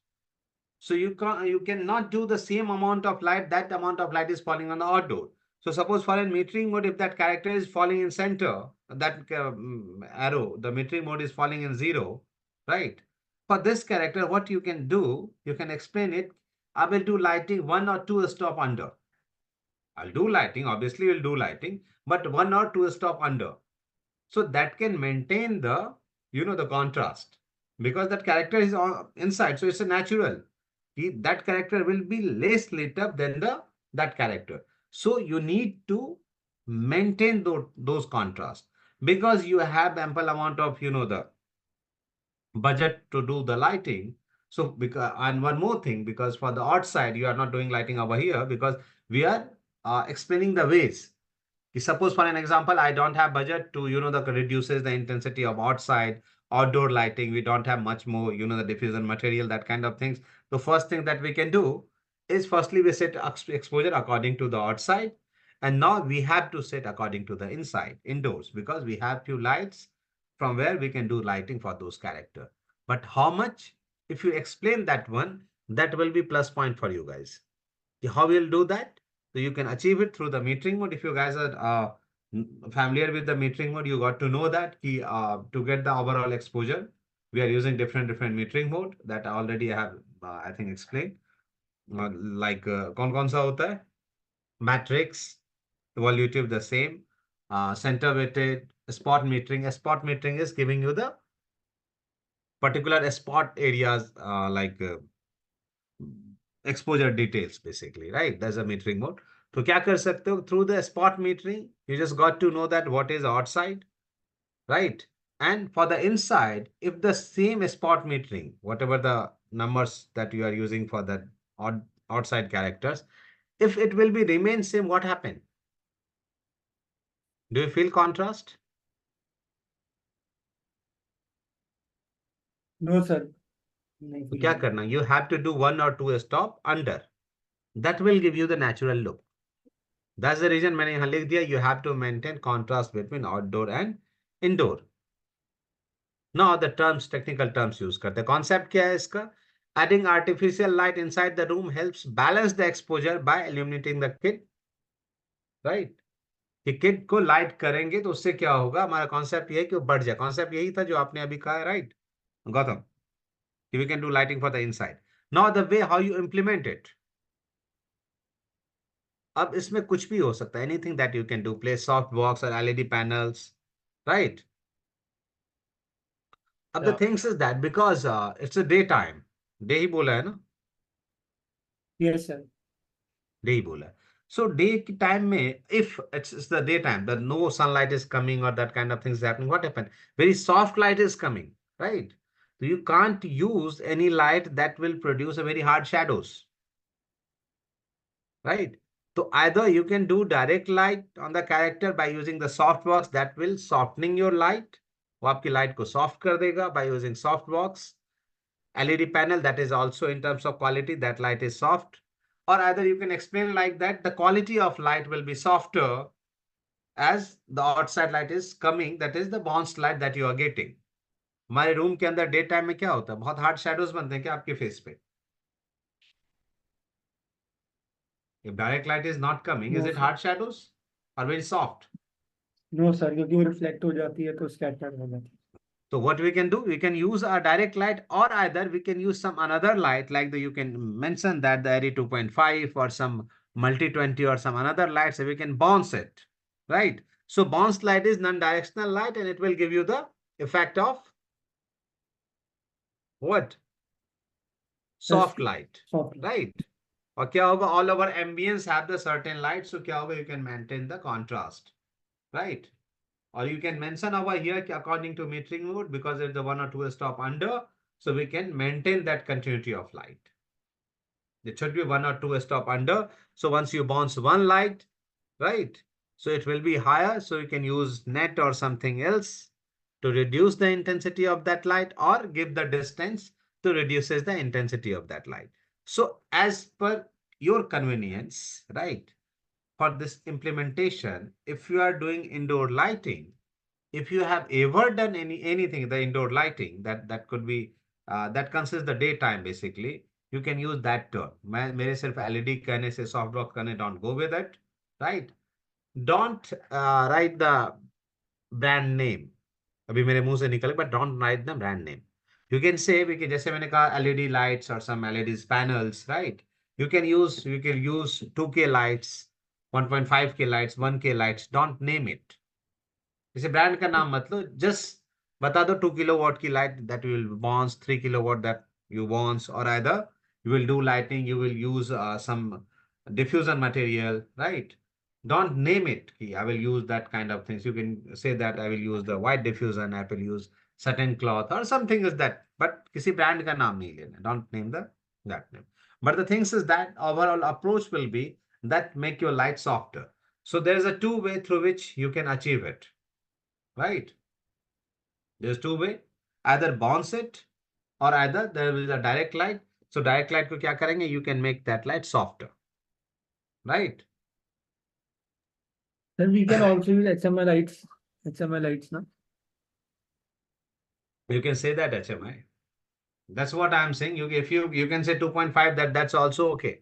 So you cannot do the same amount of light. That amount of light is falling on the outdoor. So suppose for a metering mode, if that character is falling in center, that arrow, the metering mode is falling in 0, right? For this character, what you can do, you can explain it. I will do lighting 1 or 2 stop under. I'll do lighting, obviously we'll do lighting, but 1 or 2 stop under. So that can maintain the, the contrast because that character is inside. So it's a natural. That character will be less lit up than that character. So you need to maintain those contrasts because you have ample amount of, the budget to do the lighting. So because, and one more thing, because for the outside, you are not doing lighting over here because we are explaining the ways. Suppose for an example, I don't have budget to, that reduces the intensity of outside, outdoor lighting. We don't have much more, the diffusion material, that kind of things. The first thing that we can do is firstly we set exposure according to the outside, and now we have to set according to the inside, indoors, because we have few lights from where we can do lighting for those character. But how much? If you explain that one, that will be plus point for you guys. How we'll do that? So you can achieve it through the metering mode. If you guys are familiar with the metering mode, you got to know that to get the overall exposure, we are using different metering mode that already I have I think explained. Like कौन सा होता है? Matrix, evolutive the same, center weighted, spot metering. A spot metering is giving you the particular spot areas exposure details basically, right? There's a metering mode. तो क्या कर सकते हो? Through the spot metering, you just got to know that what is outside, right? And for the inside, if the same spot metering, whatever the numbers that you are using for the outside characters, if it will be remain same, what happened? Do you feel contrast? No, sir. तो क्या करना? You have to do 1 or 2 stop under. That will give you the natural look. That's the reason मैंने यहाँ लिख दिया, you have to maintain contrast between outdoor and indoor. Now the terms, technical terms use करते हैं. Concept क्या है इसका? Adding artificial light inside the room helps balance the exposure by illuminating the kid. Right? कि kid को light करेंगे तो उससे क्या होगा? हमारा कॉन्सेप्ट ये है कि वो बढ़ जाए. कॉन्सेप्ट यही था जो आपने अभी कहा है, right Gautam? We can do lighting for the inside. Now the way how you implement it. अब इसमें कुछ भी हो सकता है. Anything that you can do. Place soft box or LED panels, right? अब the things is that because it's a daytime. Day ही बोला है ना? Yes, sir. Day ही बोला है. So day time में, if it's the daytime, the no sunlight is coming or that kind of things happening, what happened? Very soft light is coming, right? So you can't use any light that will produce a very hard shadows, right? So either you can do direct light on the character by using the soft box that will softening your light. वो आपकी light को soft कर देगा by using soft box. LED panel that is also in terms of quality, that light is soft. Or either you can explain like that, the quality of light will be softer as the outside light is coming, that is the bounced light that you are getting. हमारे room के अंदर day time में क्या होता है? बहुत hard shadows बनते हैं क्या आपके फेस पे? If direct light is not coming, is No, it sir. hard shadows or very soft? No, sir, क्योंकि वो रिफ्लेक्ट हो जाती है तो स्कैटर हो जाती है. So what we can do, we can use a direct light, or either we can use some another light, like you can mention that the Airy 2.5 or some multi 20 or some another light, so we can bounce it, right? So bounced light is non-directional light and it will give you the effect of what? Soft light, Soft light. right? और क्या होगा? All our ambience have the certain light, so क्या होगा? You can maintain the contrast, right? Or you can mention over here according to metering mode, because there's the 1 or 2 stop under, so we can maintain that continuity of light. It should be 1 or 2 stop under. So once you bounce one light, right? So it will be higher. So you can use net or something else to reduce the intensity of that light, or give the distance to reduces the intensity of that light. So as per your convenience, right? For this implementation, if you are doing indoor lighting, if you have ever done anything the indoor lighting that could be that consists the daytime basically, you can use that term. मेरे सिर्फ LED कहने से soft box कहने, don't go with it, right? Don't write the brand name. अभी मेरे मुंह से निकले, but don't write the brand name. You can say, because जैसे मैंने कहा LED lights or some LED panels, right? You can use 2K lights, 1.5K lights, 1K lights. Don't name it. जैसे brand का नाम मत लो, जस्ट बता दो 2 kilowatt की light that will bounce, 3 kilowatt that you bounce, or either you will do lighting, you will use some diffusion material, right? Don't name it I will use that kind of things. You can say that I will use the white diffusion, I will use certain cloth or something is that, but किसी brand का नाम नहीं लेना. Don't name that name. But the things is that overall approach will be that make your light softer. So there is a two way through which you can achieve it. Right? There's two way. Either bounce it, or either there is a direct light. So direct light को क्या करेंगे? You can make that light softer, right? Then we can also use HMI lights. HMI lights, no? You can say that HMI. That's what I'm saying. If you can say 2.5, that's also okay.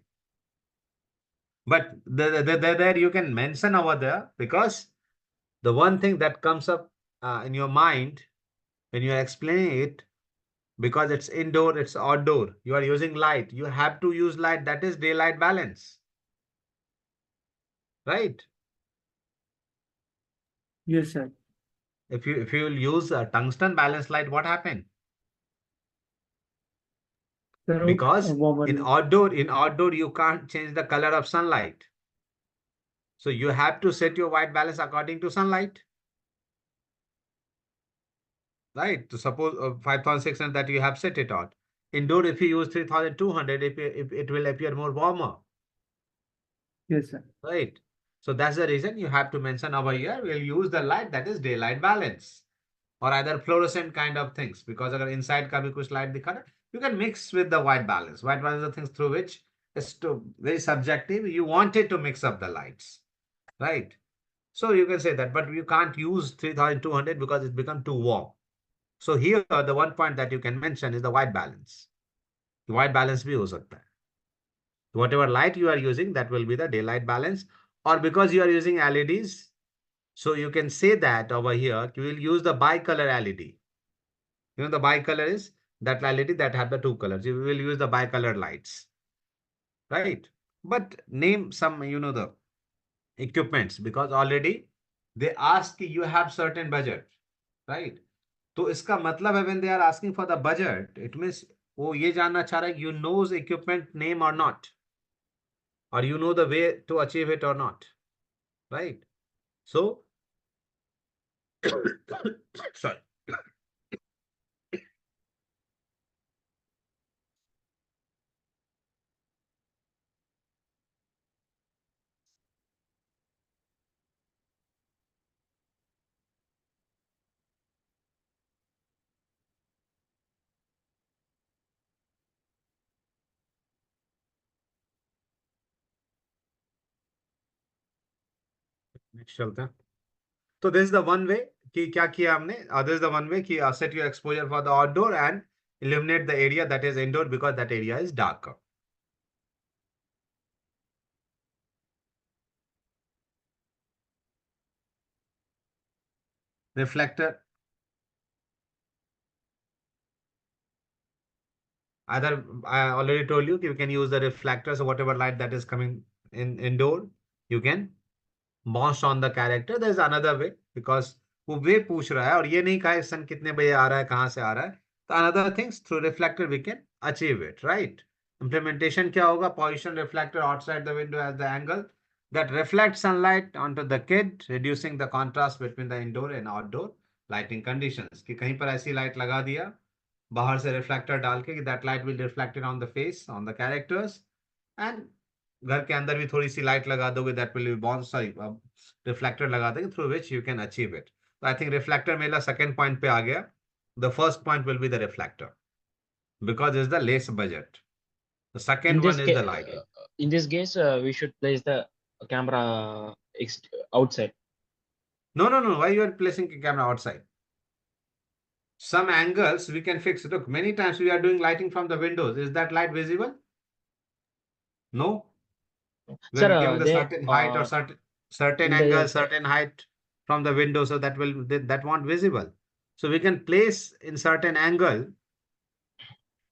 But there you can mention over there, because the one thing that comes up in your mind when you are explaining it, because it's indoor, it's outdoor, you are using light, you have to use light that is daylight balance, right? Yes, sir. If you will use a tungsten balance light, what happened? Sir, Because warmer in light. outdoor you can't change the color of sunlight, so you have to set your white balance according to sunlight, right? To suppose 5600 that you have set it on. Indoor, if you use 3200, if it will appear more warmer, Yes, sir. right? So that's the reason you have to mention over here, we'll use the light that is daylight balance, or either fluorescent kind of things, because अगर inside का भी कुछ light दिखा रहा है, you can mix with the white balance. White balance are things through which is to very subjective. You want it to mix up the lights, right? So you can say that, but you can't use 3200 because it becomes too warm. So here the one point that you can mention is the white balance. White balance भी हो सकता है. Whatever light you are using, that will be the daylight balance. Or because you are using LEDs, so you can say that over here, you will use the bicolor LED. You know the bicolor is that LED that have the two colors. You will use the bicolor lights, right? But name some, the equipments, because already they ask you have certain budget, right? तो इसका मतलब है when they are asking for the budget, it means वो ये जानना चाह रहा है you knows equipment name or not, or you know the way to achieve it or not, right? So sorry. Next चलते हैं. तो this is the one way कि क्या किया हमने. This is the one way कि set your exposure for the outdoor and illuminate the area that is indoor because that area is darker. Reflector. Either I already told you you can use the reflector, so whatever light that is coming in indoor, you can bounce on the character. There is another way, because वो वे पूछ रहा है और ये नहीं कहा सन कितने बजे आ रहा है, कहाँ से आ रहा है. तो another things through reflector we can achieve it, right? Implementation क्या होगा? Position reflector outside the window at the angle that reflects sunlight onto the kid, reducing the contrast between the indoor and outdoor lighting conditions. कि कहीं पर ऐसी light लगा दिया बाहर से रिफ्लेक्टर डाल के, that light will reflected on the face, on the characters, and घर के अंदर भी थोड़ी सी लाइट लगा दोगे, that will B bounce, sorry reflector लगा देंगे through which you can achieve it. तो आई थिंक रिफ्लेक्टर मेरा सेकंड पॉइंट पे आ गया. The first point will be the reflector because it's the less budget. The second one is the lighting. In this case, we should place the camera outside. No. Why you are placing a camera outside? Some angles we can fix. Look, many times we are doing lighting from the windows. Is that light visible? No. We Sir, are giving the certain height or certain in the angle, certain height from the window, so that will that won't visible. So we can place in certain angle,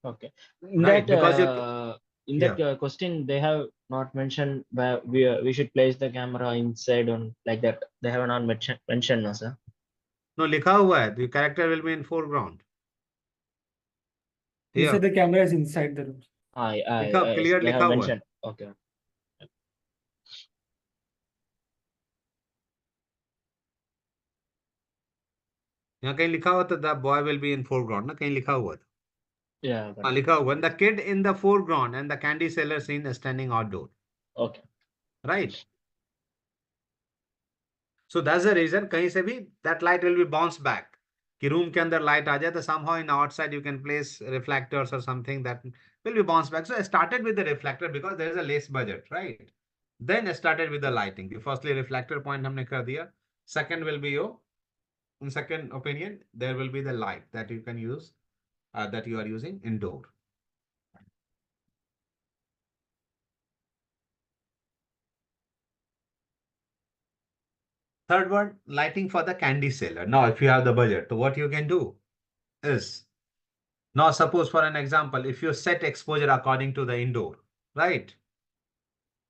okay. In right? that Because you in that question, they have not mentioned where we should place the camera inside on like that. They have not mentioned, no, sir. no लिखा हुआ है. The character will be in foreground. You Here said the camera is inside the room. लिखा clear They लिखा have हुआ है. mentioned. Okay. यहाँ कहीं लिखा हुआ था the boy will be in foreground ना, कहीं लिखा हुआ था. Yeah. हाँ लिखा हुआ है. The kid in the foreground and the candy seller scene standing outdoor. Okay. Right. So that's the reason कहीं से भी that light will be bounced back. कि रूम के अंदर लाइट आ जाए तो somehow in outside you can place reflectors or something that will be bounced back. So I started with the reflector because there is a less budget, right? Then I started with the lighting. The firstly reflector point हमने कर दिया. Second will be your, in second opinion, there will be the light that you can use, that you are using indoor. Third one, lighting for the candy seller. Now, if you have the budget, so what you can do is, now suppose for an example, if you set exposure according to the indoor, right?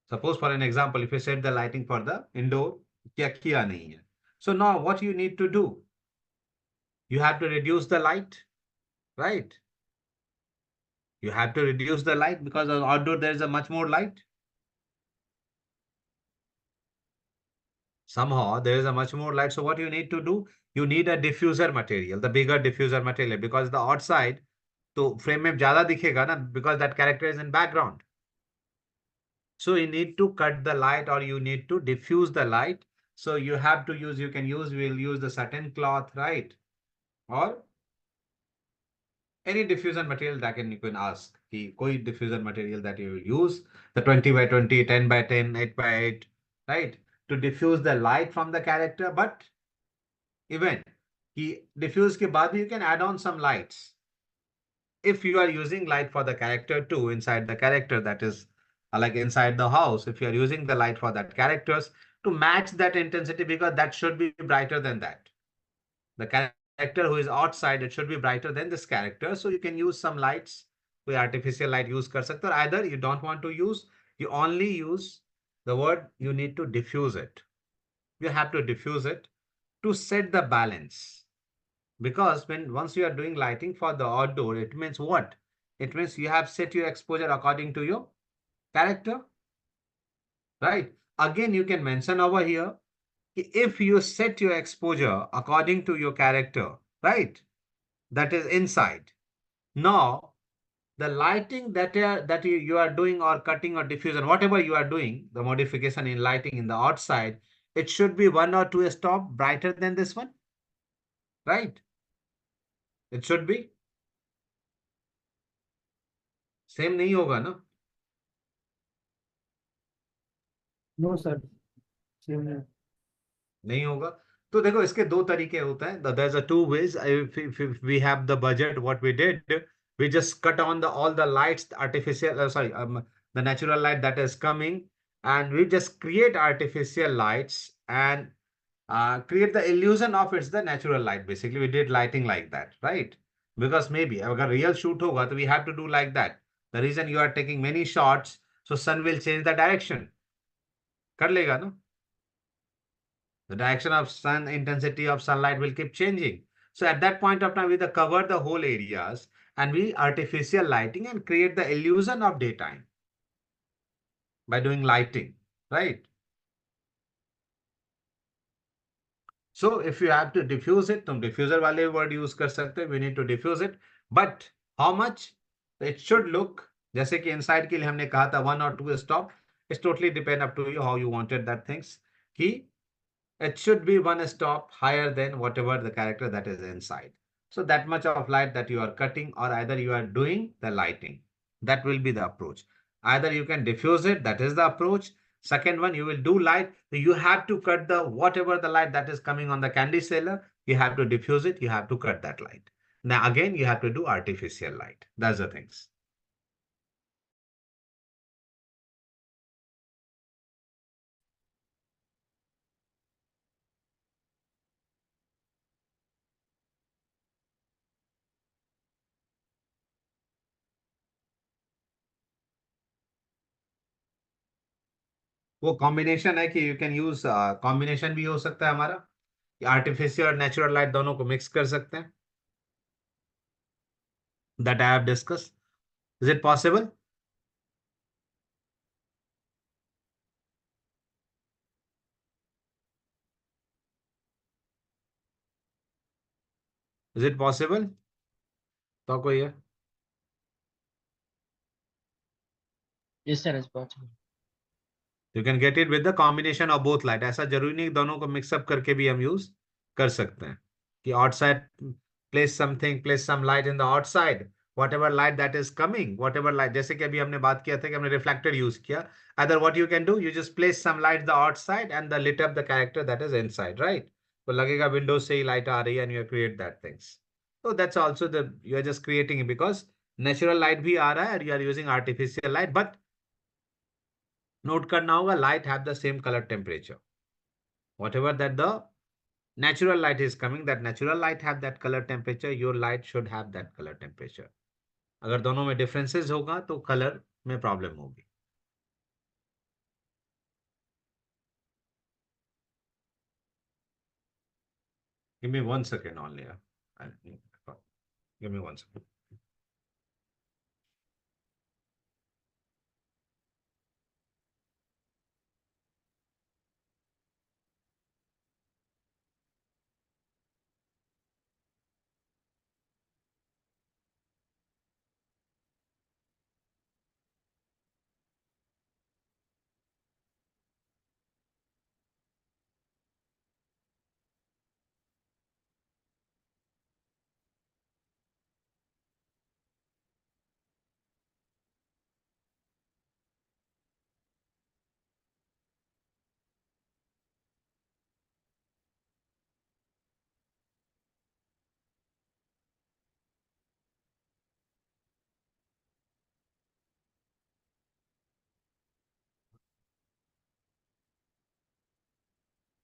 Suppose for an example, if you set the lighting for the indoor, क्या किया नहीं है. So now what you need to do, you have to reduce the light, right? You have to reduce the light because on outdoor there is a much more light. Somehow there is a much more light. So what you need to do, you need a diffuser material, the bigger diffuser material, because the outside, तो frame में ज़्यादा दिखेगा ना, because that character is in background. So you need to cut the light or you need to diffuse the light. So you have to use, we'll use the satin cloth, right? Or any diffusion material that you can ask. कि कोई diffuser material that you will use, the 20 by 20, 10 by 10, 8 by 8, right? To diffuse the light from the character, but even कि diffuse के बाद you can add on some lights. If you are using light for the character too, inside the character, that is like inside the house, if you are using the light for that characters to match that intensity, because that should be brighter than that. The character who is outside, it should be brighter than this character. So you can use some lights. कोई artificial light use कर सकते हो. Either you don't want to use, you only use the word, you need to diffuse it. You have to diffuse it to set the balance. Because once you are doing lighting for the outdoor, it means what? It means you have set your exposure according to your character, right? Again, you can mention over here, if you set your exposure according to your character, right? That is inside. Now, the lighting that you are doing or cutting or diffusion, whatever you are doing, the modification in lighting in the outside, it should be 1 or 2 stop brighter than this one, right? It should be. Same नहीं होगा ना? No, sir. Same here. नहीं होगा. तो देखो इसके दो तरीके होते हैं. There's a two ways. If we have the budget, what we did, we just cut on all the lights, the natural light that is coming, and we just create artificial lights and create the illusion of it's the natural light. Basically, we did lighting like that, right? Because maybe अगर real shoot होगा, तो we have to do like that. The reason you are taking many shots, so sun will change the direction. कर लेगा ना? The direction of sun, intensity of sunlight will keep changing. So at that point of time, we cover the whole areas and we artificial lighting and create the illusion of daytime by doing lighting, right? So if you have to diffuse it, तुम diffuser वाले word use कर सकते हो. We need to diffuse it, but how much? It should look जैसे कि inside के लिए हमने कहा था 1 or 2 stop. It's totally depend up to you how you wanted that things. कि it should be 1 stop higher than whatever the character that is inside. So that much of light that you are cutting, or either you are doing the lighting. That will be the approach. Either you can diffuse it, that is the approach. Second one, you will do light. You have to cut the whatever the light that is coming on the candy seller. You have to diffuse it. You have to cut that light. Now again, you have to do artificial light. That's the things. वो combination है कि you can use combination भी हो सकता है हमारा, artificial और natural light दोनों को मिक्स कर सकते हैं. That I have discussed. Is it possible? Is it possible? तो कोई है? Yes, sir, it's possible. You can get it with the combination of both light. ऐसा जरूरी नहीं दोनों को मिक्सअप करके भी हम यूज कर सकते हैं कि outside place some light in the outside, whatever light that is coming, whatever light, जैसे कि अभी हमने बात किया था कि हमने reflector use किया, either what you can do, you just place some light the outside and the lit up the character that is inside, right? तो लगेगा windows से ही light आ रही है and you create that things. So that's also the, you are just creating it because natural light भी आ रहा है and you are using artificial light, but note करना होगा light have the same color temperature. Whatever that the natural light is coming, that natural light have that color temperature, your light should have that color temperature. अगर दोनों में differences होगा तो colour में problem होगी. Give me 1 second only. Give me 1 second.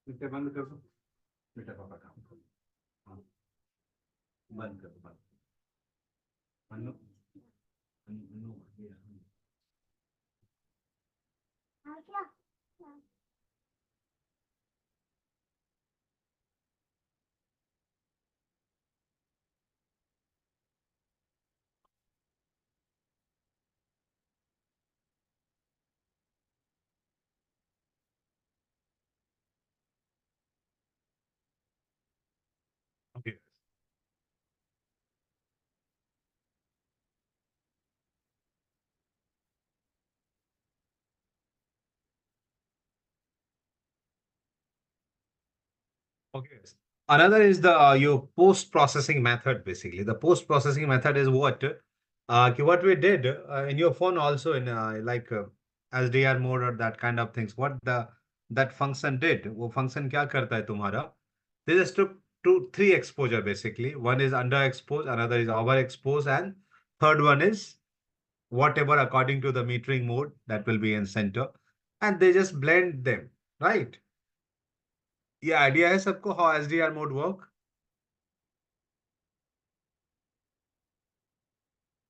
बेटा बंद कर दो, बेटा पापा काम करो, हाँ, बंद कर दो, बंद Okay. Okay. Another is the your post-processing method. Basically, the post-processing method is what we did in your phone also in SDR mode or that kind of things. What the that function did? वो function क्या करता है तुम्हारा? They just took three exposure basically. One is underexposed, another is overexposed, and third one is whatever according to the metering mode that will be in center, and they just blend them, right? ये idea है सबको how SDR mode work?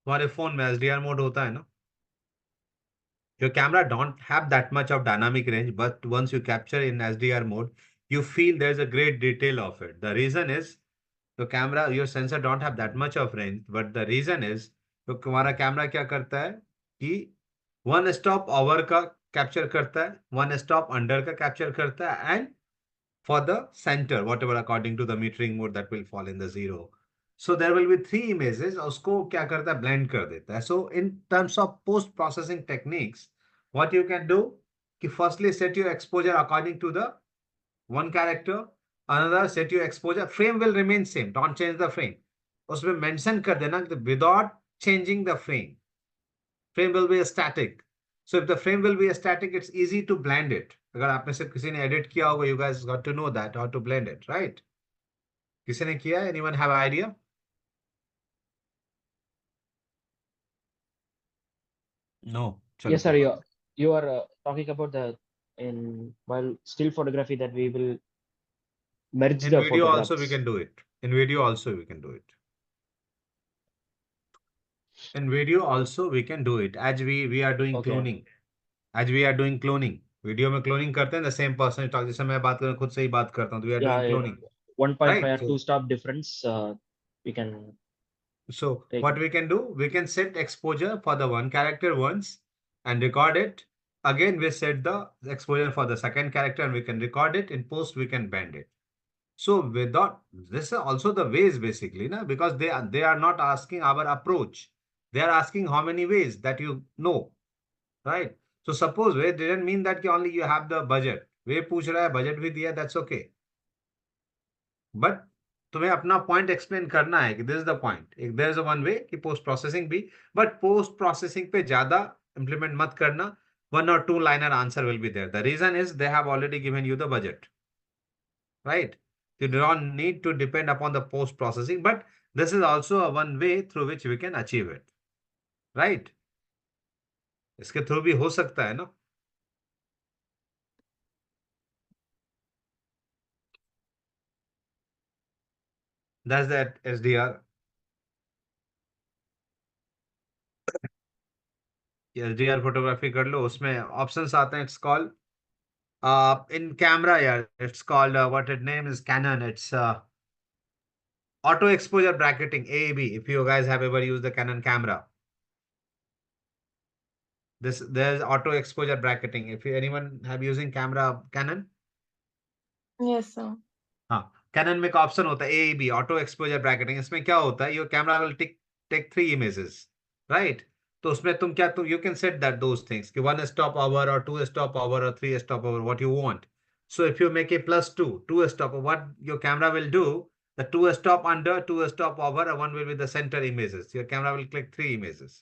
तुम्हारे phone में SDR mode होता है ना? Your camera don't have that much of dynamic range, but once you capture in SDR mode, you feel there's a great detail of it. The reason is your camera, your sensor don't have that much of range, but the reason is तो तुम्हारा camera क्या करता है कि one stop over का capture करता है, one stop under का कैप्चर करता है, and for the center, whatever according to the metering mode that will fall in the zero. So there will be three images, उसको क्या करता है blend कर देता है. So in terms of post processing techniques, what you can do कि firstly set your exposure according to the one character, another set your exposure, frame will remain same, don't change the frame. उसमें mention कर देना कि without changing the frame will be static. So if the frame will be static, it's easy to blend it. अगर आप में से किसी ने edit किया होगा, you guys got to know that how to blend it, right? किसी ने किया? Anyone have idea? No. चलो Yes, sir. कोई You बात you are talking about the in while still photography that we will merge नहीं. In the video also we photographs. can do it. In video also we can do it. In video also we can do it. As we are doing Okay. cloning. As we are doing cloning. Video में cloning करते हैं the same person talk. जैसे मैं बात करूँ खुद से ही बात करता हूँ तो we are Yeah, doing cloning, 1.5 right? or 2 stop difference. We can So take what we can do, we can set exposure for the one character once and record it. Again, we set the exposure for the second character and we can record it. In post, we can bend it. So without this is also the ways basically, na? Because they are not asking our approach. They are asking how many ways that you know, right? So suppose we didn't mean that only you have the budget. वे पूछ रहा है budget भी दिया, that's okay. But तुम्हें अपना point explain करना है कि this is the point, there is one way कि पोस्ट प्रोसेसिंग भी, बट पोस्ट प्रोसेसिंग पे ज्यादा इंप्लीमेंट मत करना. One or two liner answer will be there. The reason is they have already given you the budget, right? You do not need to depend upon the post processing, but this is also a one way through which we can achieve it, right? इसके through भी हो सकता है ना. That's that SDR. SDR photography कर लो, उसमें options आते हैं. It's called in camera, yeah, it's called what its name is, Canon. It's auto exposure bracketing, AEB. If you guys have ever used the Canon camera, there's auto exposure bracketing. If anyone have using camera Canon, Yes, sir. हाँ, cannon में एक option होता है AEB, auto exposure bracketing. इसमें क्या होता है, your camera will take 3 images, right? तो उसमें तुम क्या, तुम you can set that those things कि 1 स्टॉप ओवर और 2 स्टॉप ओवर और 3 stop over, what you want. So if you make a +2, 2 stop, what your camera will do, the 2 stop under, 2 stop over, and 1 will be the center images. Your camera will click 3 images.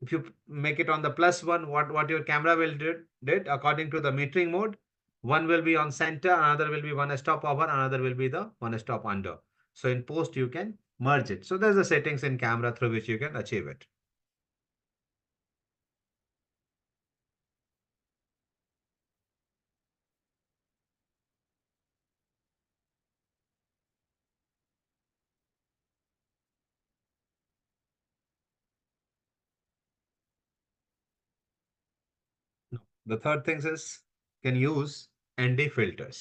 If you make it on the +1, what your camera will did according to the metering mode, one will be on center, another will be 1 stop over, another will be the 1 stop under. So in post you can merge it. So there's the settings in camera through which you can achieve it. The third thing is can use ND filters.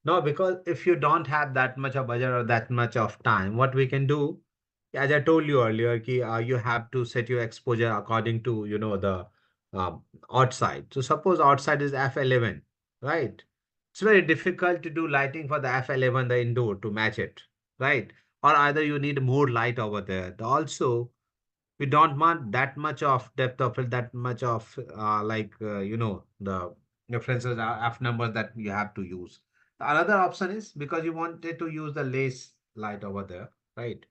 No, because if you don't have that much of budget or that much of time, what we can do, as I told you earlier, you have to set your exposure according to, the outside. So suppose outside is f11, right? It's very difficult to do lighting for the f11, the indoor, to match it, right? Or either you need more light over there. Also, we don't want that much of depth of it, that much of the references f numbers that you have to use. The another option is because you wanted to use the lace light over there, right?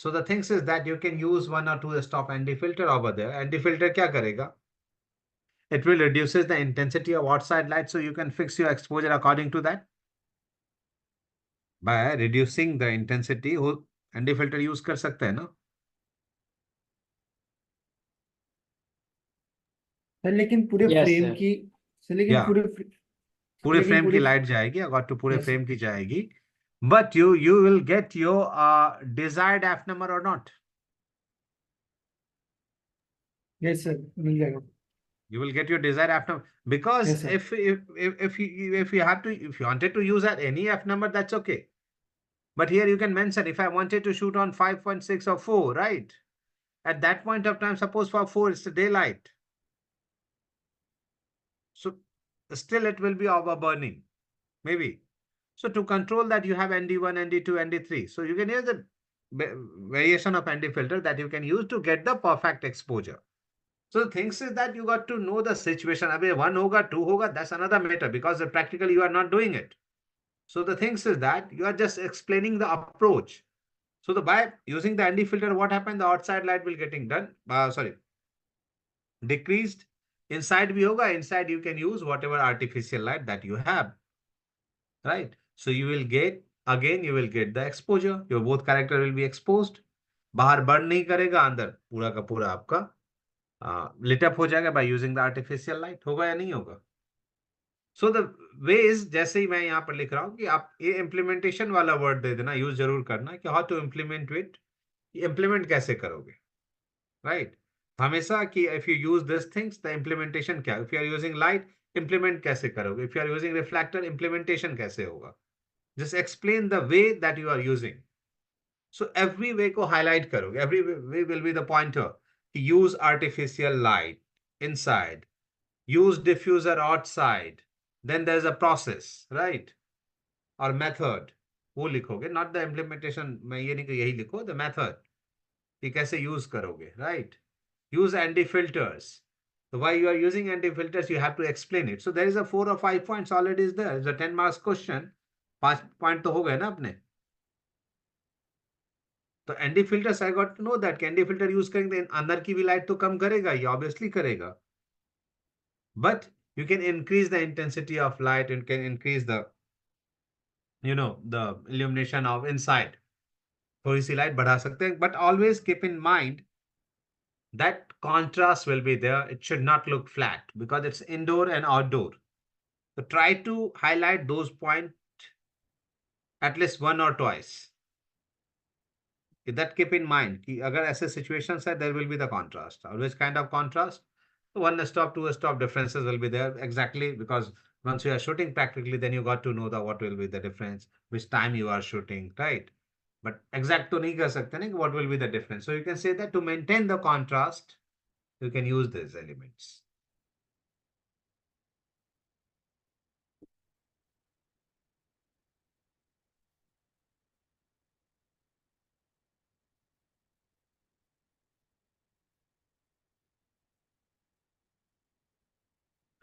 So the things is that you can use 1 or 2 stop ND filter over there. ND filter क्या करेगा? It will reduces the intensity of outside light, so you can fix your exposure according to that. By reducing the intensity, वो ND filter use कर सकते हैं ना? Sir लेकिन पूरे Yes, frame sir. की, सर लेकिन Yeah. पूरे लेकिन फ्रेम की पूरे लाइट जाएगी, अगर तो पूरे Yes, फ्रेम की जाएगी, but you will get your desired f number or not. Yes sir मिल जाएगा. You will get your desired f number, because Yes, sir. if you have to, if you wanted to use at any f number, that's okay. But here you can mention if I wanted to shoot on 5.6 or 4, right? At that point of time, suppose for 4 it's the daylight. So still it will be overburning, maybe. So to control that, you have ND1, ND2, ND3. So you can use the variation of ND filter that you can use to get the perfect exposure. So the things is that you got to know the situation. Abhi 1 hoga, 2 hoga, that's another matter, because practically you are not doing it. So the things is that you are just explaining the approach. So by using the ND filter, what happened? The outside light will getting done. Decreased. Inside bhi hoga. Inside you can use whatever artificial light that you have, right? So you will get, again you will get the exposure. Your both character will be exposed. बाहर burn नहीं करेगा, अंदर पूरा का पूरा आपका lit up हो जाएगा by using the artificial light. होगा या नहीं होगा? So the way is, जैसे ही मैं यहाँ पर लिख रहा हूँ कि आप ये implementation वाला word दे देना, यूज जरूर करना कि how to implement it. Implement कैसे करोगे, right? हमेशा कि if you use these things, the implementation क्या? If you are using light, implement कैसे करोगे? If you are using reflector, implementation कैसे होगा? Just explain the way that you are using. So every way को highlight करोगे. Every way will be the pointer. Use artificial light inside. Use diffuser outside. Then there's a process, right? Or method. वो लिखोगे. Not the implementation. मैं ये नहीं कि यही लिखो. The method. कि कैसे use करोगे, right? Use ND filters. So why you are using ND filters, you have to explain it. So there is a 4 or 5 points already is there. It's a 10 marks question. 5 point तो हो गए ना अपने. तो ND filters I got to know that ND filter use करेंगे अंदर की भी लाइट तो कम करेगा, ये ऑब्वियसली करेगा, but you can increase the intensity of light and can increase the the illumination of inside. थोड़ी सी लाइट बढ़ा सकते हैं, but always keep in mind that contrast will be there. It should not look flat because it's indoor and outdoor. So try to highlight those points at least one or twice. That keep in mind कि अगर ऐसे situations है, there will be the contrast. Always kind of contrast. One stop, two stop differences will be there exactly because once you are shooting practically, then you got to know the what will be the difference, which time you are shooting, right? But exact तो नहीं कर सकते ना कि what will be the difference. So you can say that to maintain the contrast, you can use these elements.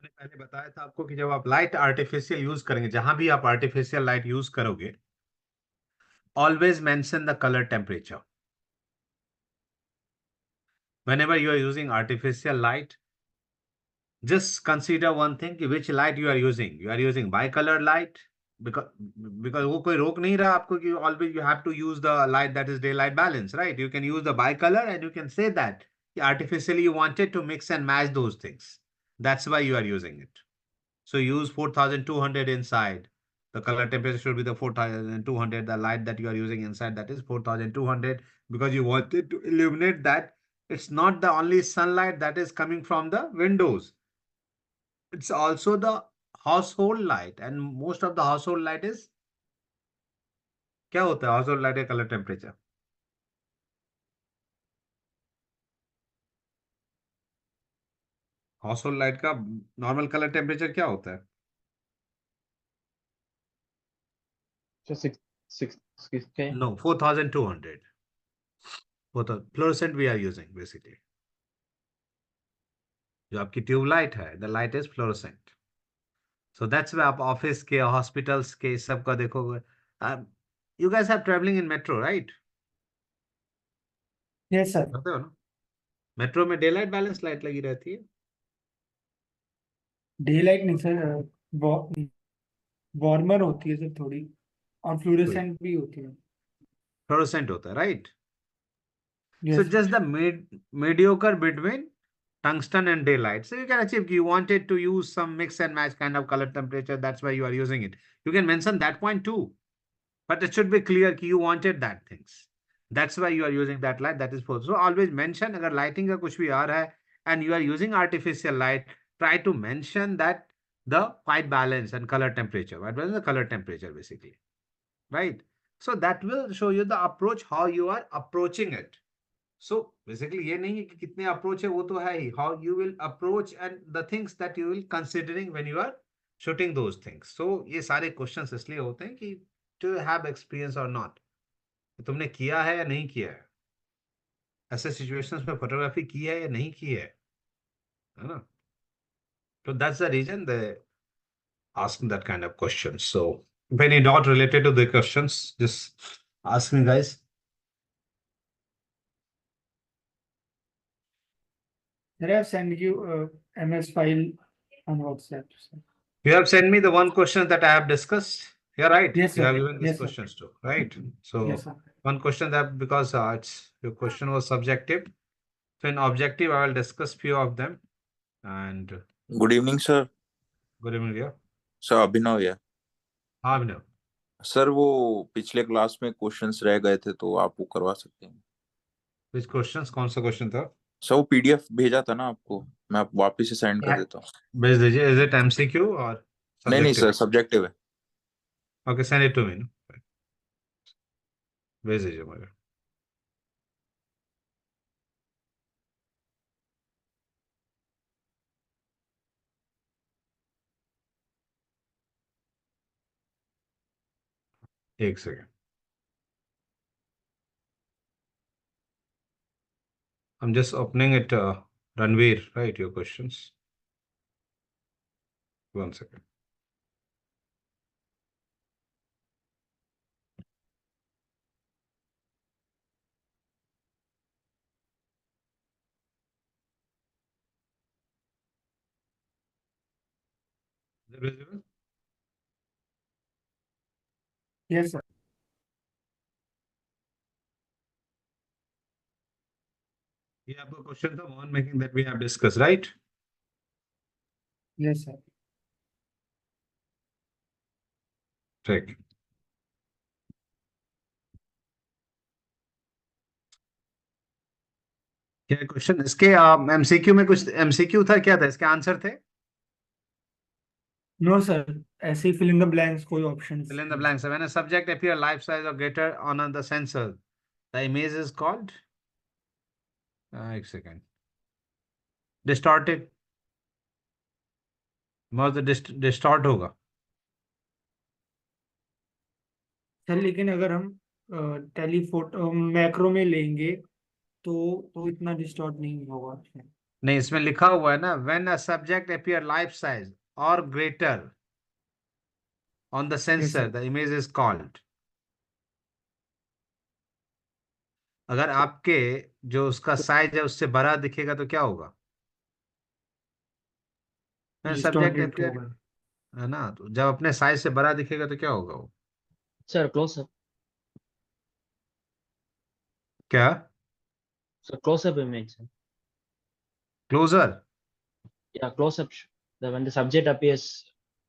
मैंने पहले बताया था आपको कि जब आप लाइट आर्टिफिशियल यूज करेंगे, जहां भी आप आर्टिफिशियल लाइट यूज करोगे, always mention the colour temperature. Whenever you are using artificial light, just consider one thing कि which light you are using. You are using bicolor light because वो कोई रोक नहीं रहा आपको कि always you have to use the light that is daylight balance, right? You can use the bicolor and you can say that artificially you wanted to mix and match those things. That's why you are using it. So use 4200 inside. The color temperature should be the 4200. The light that you are using inside, that is 4200, because you wanted to illuminate that it's not the only sunlight that is coming from the windows. It's also the household light, and most of the household light is क्या होता है household light का color temperature? Household light का normal color temperature क्या होता है? So six K. No, 4200. Fluorescent we are using basically. जो आपकी ट्यूबलाइट है, the light is fluorescent. So that's way आप ऑफिस के, हॉस्पिटल्स के, इस सब का देखोगे. You guys are travelling in metro, right? Yes sir. करते हो ना? मेट्रो में डे लाइट बैलेंस लाइट लगी रहती है. डे लाइट नहीं सर, वार्मर होती है सर थोड़ी, और फ्लोरेसेंट भी होती है. फ्लोरोसेंट होता है, right? So yes. just the mediocre between tungsten and daylight. So you can achieve, you wanted to use some mix and match kind of color temperature. That's why you are using it. You can mention that point too, but it should be clear that you wanted that things. That's why you are using that light. That is for. So always mention अगर lighting का कुछ भी आ रहा है and you are using artificial light, try to mention that the white balance and color temperature. White balance is the color temperature basically, right? So that will show you the approach, how you are approaching it. So basically ये नहीं है कि कितने approach है, वो तो है ही, how you will approach and the things that you will considering when you are shooting those things. So ये सारे क्वेश्चंस इसलिए होते हैं कि डू यू हैव एक्सपीरियंस और नॉट, तुमने किया है या नहीं किया है, ऐसे सिचुएशंस में फोटोग्राफी की है या नहीं की है ना? तो that's the reason they ask that kind of questions. So if any doubt related to the questions, just ask me, guys. Sir, I have sent you MS file on WhatsApp, sir. You have sent me the one question that I have discussed. Yeah, right. Yes, You sir. have given these Yes, sir. questions too, right? So Yes, sir. one question that because it's your question was subjective. So in objective, I will discuss few of them. And good evening sir. good evening, dear. Sir Abhinav है. हाँ विनय. Sir वो पिछले class में questions रह गए थे तो आप वो करवा सकते हैं. Which questions? कौन सा question था? सर वो पीडीएफ भेजा था ना आपको, मैं आप वापस से सेंड कर देता हूँ. भेज दीजिए. Is it MCQ or नहीं सर, subjective? सब्जेक्टिव है. Okay, send it to me. No? भेज दीजिए मुझे. एक second. I'm just opening it. Ranveer, right? Your questions. One second. it visible? Yes, sir. ये आपका क्वेश्चन था Mohan making that we have discussed, right? Yes, sir. ठीक. क्या क्वेश्चन इसके एमसीक्यू में कुछ एमसीक्यू था, क्या था इसके आंसर थे? No, sir. ऐसे ही fill in the blanks कोई options Fill in the नहीं, blanks. sir. When a subject appear life size or greater on the sensor, the image is called एक सेकेंड डिस्टॉर्टेड. मतलब डिस्टॉर्ट होगा. Sir लेकिन अगर हम telephoto macro में लेंगे तो इतना डिस्टॉर्ट नहीं होगा उसमें। नहीं, इसमें लिखा हुआ है ना, when a subject appear life size और greater on the Yes, sensor sir. The image is called. अगर आपके जो उसका साइज है उससे बड़ा दिखेगा तो क्या होगा? सब्जेक्ट डिस्टॉर्टेड appear, होगा। है ना, तो जब अपने साइज से बड़ा दिखेगा तो क्या होगा वो? Sir, close up. क्या? So close up image, sir. Closer. Yeah, close up. When the subject appears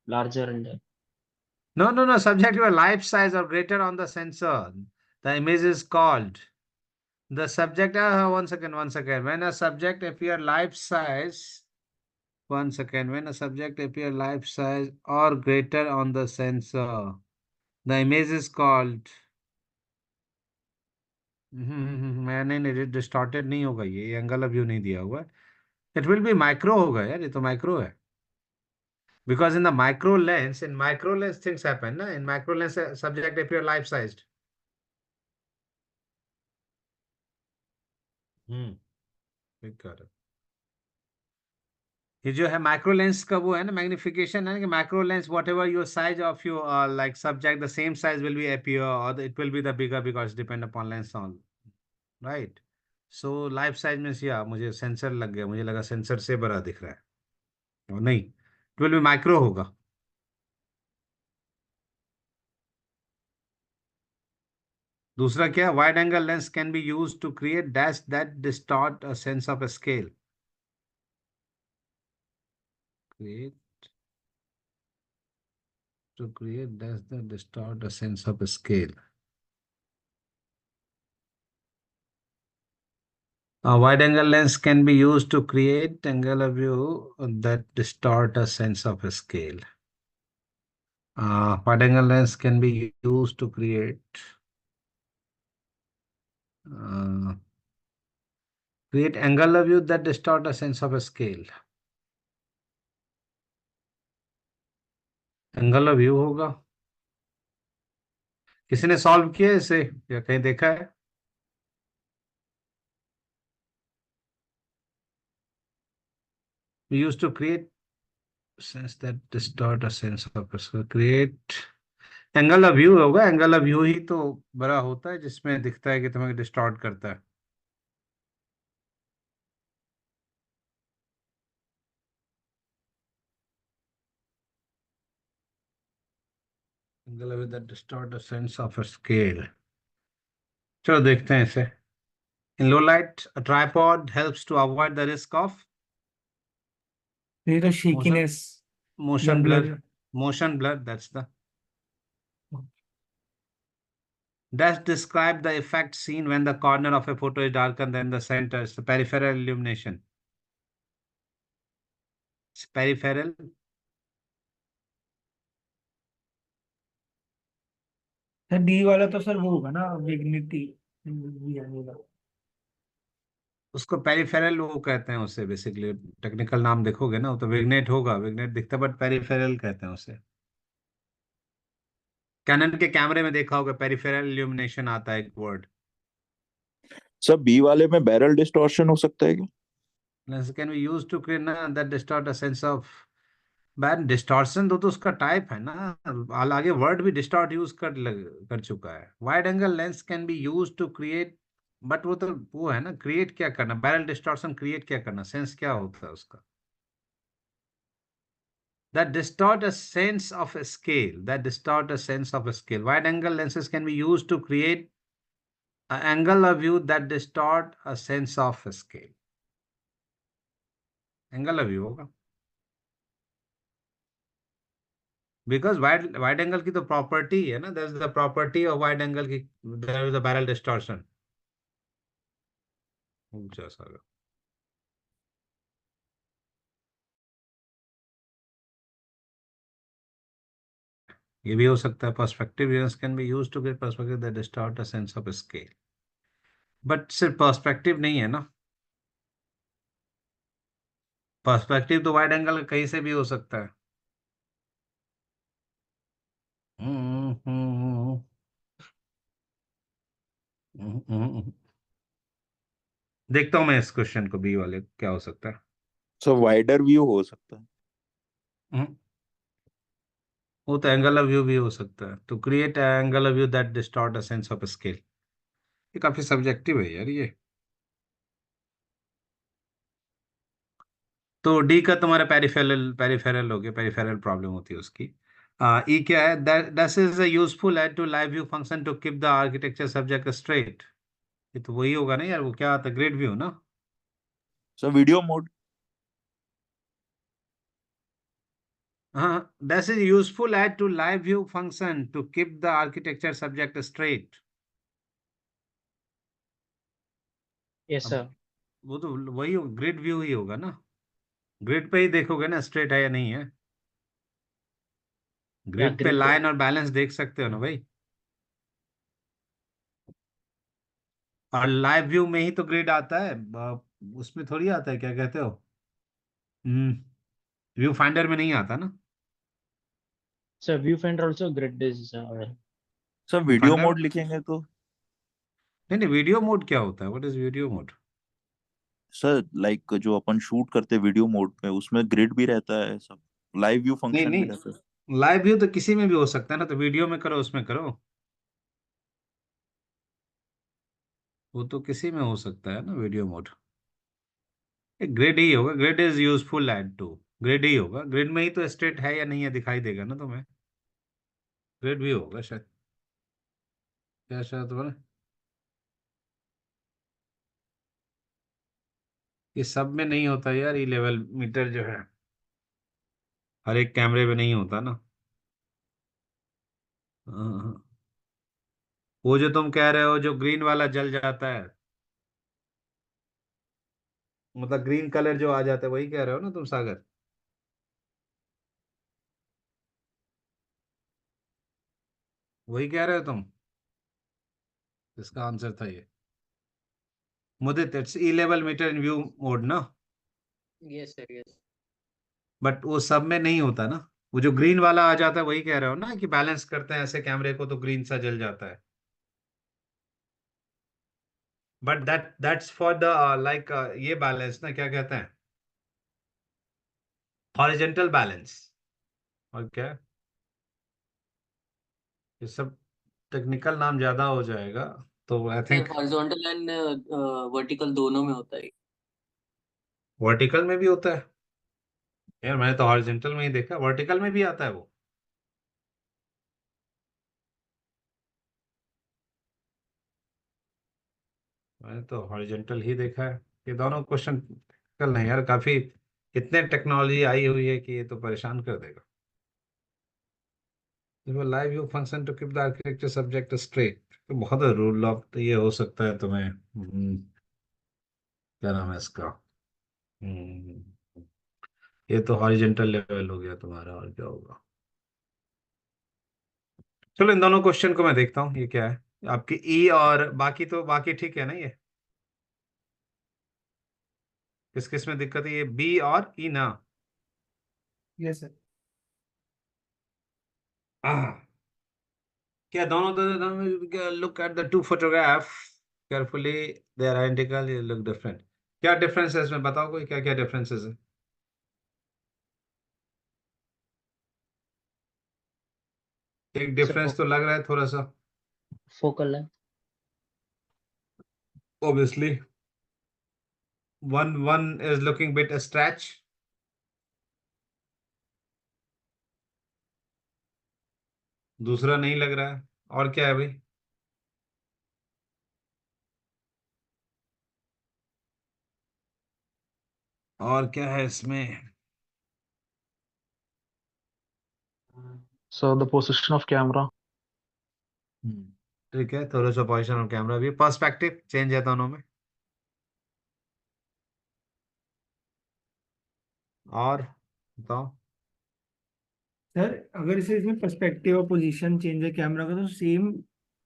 larger and No, subject appear life size or greater on the sensor the image is called. The subject, one second. When a subject appear life size, one second. When a subject appear life size or greater on the sensor, the image is called. मैंने नहीं, distorted नहीं होगा, ये angle of view नहीं दिया हुआ. It will B micro होगा यार, ये तो माइक्रो है. Because in micro lens things happen ना. In micro lens subject appear life sized. हम्म. ठीक कह रहे हो. ये जो है माइक्रो लेंस का वो है ना, मैग्निफिकेशन है ना, कि micro lens whatever your size of your like subject the same size will be appear और it will be the bigger because depend upon lens on, right. So life size में या मुझे sensor लग गया, मुझे लगा sensor से बड़ा दिख रहा है, और नहीं, इट विल बी माइक्रो होगा. दूसरा क्या, wide angle lens can be use to create dash that distort a sense of scale. Create to create dash that distort a sense of scale. A wide angle lens can be used to create angular view that distort a sense of scale. Wide angle lens can be used to uh, create angular view that distort a sense of scale. Angular view होगा. किसी ने solve किया है इसे या कहीं देखा है? We used to create sense that distort a sense of scale. Create angle of view होगा. एंगल ऑफ व्यू ही तो बड़ा होता है जिसमें दिखता है कि तुम्हें डिस्टॉर्ट करता है. Angle of view that distort a sense of scale. चलो देखते हैं इसे. In low light a tripod helps to avoid the risk of ये तो मोशन shakiness या motion blur। Blur. Motion blur, that's the Dash describe the effect seen when the corner of a photo is darker than the center. It's the peripheral illumination. It's peripheral. Sir D वाला तो sir वो होगा ना vicinity होगा। उसको peripheral वो कहते हैं उसे, बेसिकली टेक्निकल नाम देखोगे ना, वो तो विग्नेट होगा, विग्नेट दिखता है, बट पेरिफेरल कहते हैं उसे. कैनन के कैमरे में देखा होगा, पेरिफेरल इल्यूमिनेशन आता है एक वर्ड. सर बी वाले में बैरल डिस्टॉर्शन हो सकता है क्या? Lens can be used to create ना that distort a sense of bad distortion. तो उसका टाइप है ना, आगे वर्ड भी डिस्टॉर्ट यूज कर चुका है. Wide angle lens can be used to create, but वो तो वो है ना, क्रिएट क्या करना, बैरल डिस्टॉर्शन क्रिएट क्या करना, सेंस क्या होता है उसका. that distort a sense of a scale. That distort a sense of a scale. Wide angle lenses can be used to create an angle of view that distort a sense of a scale. Angle of view होगा. Because wide angle की तो property है ना. There's the property of wide angle की. There is a barrel distortion. ऊंचा सारा. ये भी हो सकता है. Perspective units can be used to get perspective that distort a sense of scale. But सिर्फ perspective नहीं है ना. Perspective तो wide angle कहीं से भी हो सकता है. हम्म, हम्म, देखता हूँ मैं इस क्वेश्चन को. बी वाले क्या हो सकता है. सो वाइडर व्यू हो सकता है. हम्म, वो तो एंगल ऑफ व्यू भी हो सकता है. To create angle of view that distort a sense of scale. ये काफी सब्जेक्टिव है यार ये. तो डी का तुम्हारा पेरिफेरल पेरिफेरल हो गया. पेरिफेरल प्रॉब्लम होती है उसकी. ई क्या है. That is useful aid to live view function to keep the architecture subject straight. ये तो वही होगा ना यार. वो क्या आता है. ग्रिड व्यू ना. So video mode. हाँ. That is useful aid to live view function to keep the architecture subject straight. Yes, अब sir. वो तो वही ग्रिड व्यू ही होगा ना. ग्रिड पे ही देखोगे ना स्ट्रेट है या नहीं है. Yeah, ग्रिड पे grid. लाइन और बैलेंस देख सकते हो ना भाई. और लाइव व्यू में ही तो ग्रिड आता है. उसमें थोड़ी आता है. क्या कहते हो. व्यू फाइंडर में नहीं आता ना. So viewfinder also grid is sir view video finder mode लिखेंगे तो. नहीं नहीं. वीडियो मोड क्या होता है. What is video mode. Sir like जो अपन शूट करते हैं वीडियो मोड में उसमें ग्रिड भी रहता है सब. लाइव व्यू नहीं फंक्शन भी रहता है. नहीं. लाइव व्यू तो किसी में भी हो सकता है ना. तो वीडियो में करो उसमें करो. वो तो किसी में हो सकता है ना वीडियो मोड. ग्रिड ही होगा. Grid is useful aid to. Grid ही होगा. ग्रिड में ही तो स्ट्रेट है या नहीं है दिखाई देगा ना तुम्हें. ग्रिड भी होगा शायद. क्या शायद बोले. ये सब में नहीं होता यार. ई लेवल मीटर जो है हर एक कैमरे में नहीं होता ना. हाँ. वो जो तुम कह रहे हो जो ग्रीन वाला जल जाता है. मतलब ग्रीन कलर जो आ जाता है वही कह रहे हो ना तुम सागर. वही कह रहे हो तुम. इसका आंसर था ये. Mudit it's e level meter in view mode ना. Yes, sir. Yes. बट वो सब में नहीं होता ना. वो जो ग्रीन वाला आ जाता है वही कह रहे हो ना कि बैलेंस करते हैं ऐसे कैमरे को तो ग्रीन सा जल जाता है. But that's for the like ये बैलेंस ना. क्या कहते हैं. Horizontal balance. और क्या. ये सब टेक्निकल नाम ज्यादा हो जाएगा. तो I sir think horizontal and vertical दोनों में होता है. वर्टिकल में भी होता है. यार मैंने तो हॉरिजेंटल में ही देखा. वर्टिकल में भी आता है वो. मैंने तो हॉरिजेंटल ही देखा है. ये दोनों क्वेश्चन कल नहीं यार. काफी इतने टेक्नोलॉजी आई हुई है कि ये तो परेशान कर देगा. Live view function to keep the architecture subject straight. तो बहुत रूल ऑफ तो ये हो सकता है तुम्हें. क्या नाम है इसका. हम्म, ये तो हॉरिजेंटल लेवल हो गया तुम्हारा. और क्या होगा. चलो इन दोनों क्वेश्चन को मैं देखता हूँ. ये क्या है आपकी ई. और बाकी तो बाकी ठीक है ना. ये किस किस में दिक्कत है. ये बी और ई ना. Yes sir. आह, क्या दोनों दोनों look at the two photograph carefully. They are identical. ये लुक डिफरेंट. क्या डिफरेंस है इसमें. बताओ कोई. क्या क्या डिफरेंसेस है. एक So डिफरेंस तो लग रहा है थोड़ा सा. focal length. Obviously one is looking bit stretch. दूसरा नहीं लग रहा है। और क्या है भाई? और क्या है इसमें? So the position of camera. ठीक है, थोड़ा सा पोजिशन ऑफ कैमरा भी, पर्सपेक्टिव चेंज है दोनों में। और बताओ। सर अगर इसे इसमें पर्सपेक्टिव और पोजीशन चेंज है कैमरा का तो सेम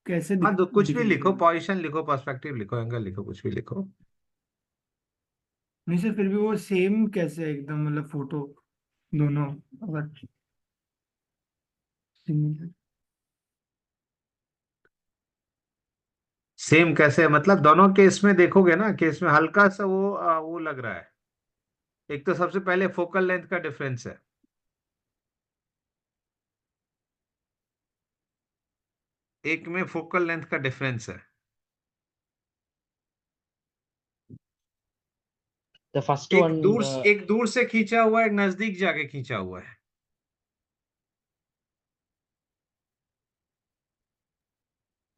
कैसे हाँ तो कुछ भी लिखो, दिखेगा? पोजिशन लिखो, पर्सपेक्टिव लिखो, एंगल लिखो, कुछ भी लिखो। नहीं सर फिर भी वो सेम कैसे एकदम मतलब फोटो दोनों अगर सेम कैसे मतलब? दोनों केस में देखोगे ना कि इसमें हल्का सा वो लग रहा है। एक तो सबसे पहले फोकल लेंथ का डिफरेंस है। एक में फोकल लेंथ का डिफरेंस है। The first one, एक दूर से खींचा हुआ है, एक नजदीक जाके खींचा हुआ है।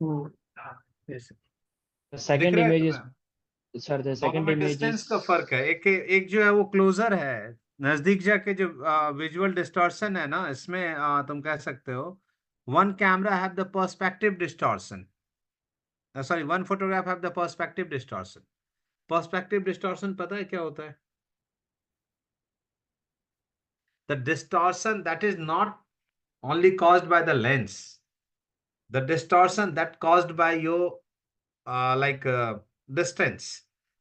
वो ऐसे the दिख second रहा है image तुम्हें? is, sir, the दोनों second में image डिस्टेंस का फर्क है। is, एक जो है वो क्लोजर है, नजदीक जाके जो विजुअल डिस्टॉर्शन है ना इसमें, तुम कह सकते हो one camera have the perspective distortion, sorry one photograph have the perspective distortion. Perspective distortion पता है क्या होता है? The distortion that is not only caused by the lens, the distortion that caused by your like distance.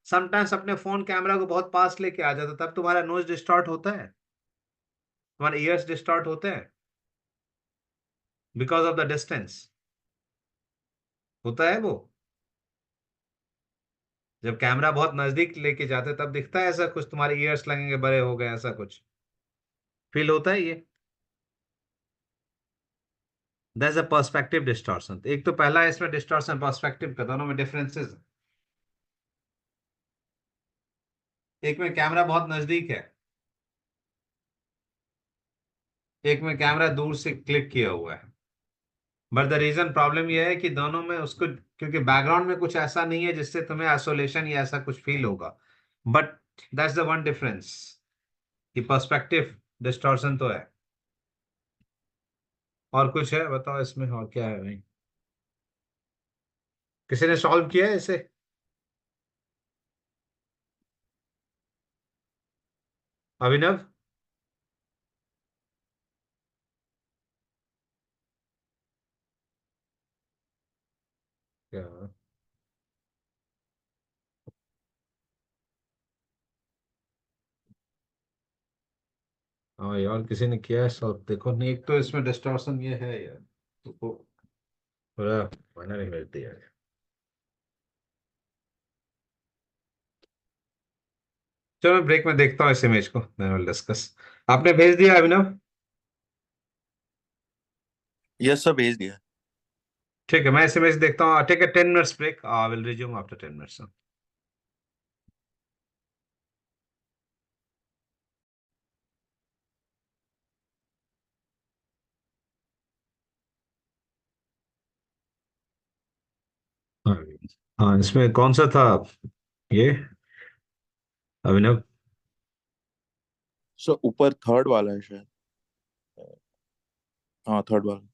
Sometimes अपने phone camera को बहुत पास लेके आ जाता, तब तुम्हारा नोज डिस्टॉर्ट होता है, तुम्हारे ईयर्स डिस्टॉर्ट होते हैं, बिकॉज ऑफ द डिस्टेंस होता है वो। जब कैमरा बहुत नजदीक लेके जाते तब दिखता है ऐसा कुछ, तुम्हारे ईयर्स लगेंगे बड़े हो गए, ऐसा कुछ फील होता है ये। That's a perspective distortion. एक तो पहला है इसमें डिस्टॉर्शन पर्सपेक्टिव का, दोनों में डिफरेंसेस। एक में कैमरा बहुत नजदीक है, एक में कैमरा दूर से क्लिक किया हुआ है। बट द रीजन प्रॉब्लम यह है कि दोनों में उसको, क्योंकि बैकग्राउंड में कुछ ऐसा नहीं है जिससे तुम्हें आइसोलेशन या ऐसा कुछ फील होगा। But that's the one difference कि पर्सपेक्टिव डिस्टॉर्शन तो है। और कुछ है बताओ इसमें, और क्या है भाई? किसी ने सॉल्व किया है इसे? अभिनव? क्या? हाँ यार, किसी ने किया है सॉल्व, देखो नहीं, एक तो इसमें डिस्टॉर्शन ये है यार, तो पूरा महीना नहीं मिलती है। चलो मैं ब्रेक में देखता हूँ इस इमेज को, देन विल डिस्कस। आपने भेज दिया अभिनव? यस सर, भेज दिया। ठीक है, मैं इस इमेज देखता हूँ। Take a 10 minutes break, I will resume after 10 minutes. हाँ। हाँ, इसमें कौन सा था ये अभिनव? सर ऊपर थर्ड वाला है शायद। हाँ, थर्ड वाला।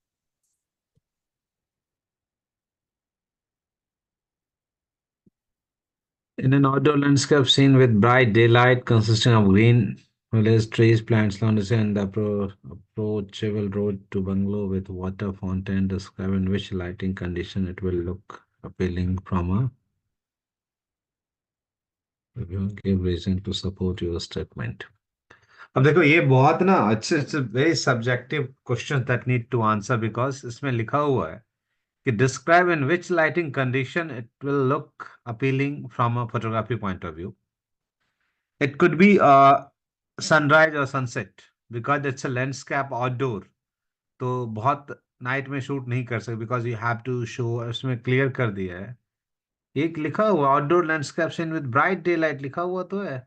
In an outdoor landscape scene with bright daylight consisting of green village trees, plants, lounges, and the approachable road to bungalow with water fountain, describe in which lighting condition it will look appealing from a give reason to support your statement. अब देखो ये बहुत ना अच्छे, it's very subjective question that need to answer, because इसमें लिखा हुआ है कि describe in which lighting condition it will look appealing from a photography point of view. It could be sunrise और sunset, because it's a landscape outdoor, तो बहुत night में shoot नहीं कर सकते, because you have to show, उसमें clear कर दिया है। एक लिखा हुआ outdoor landscape scene with bright day light लिखा हुआ तो है,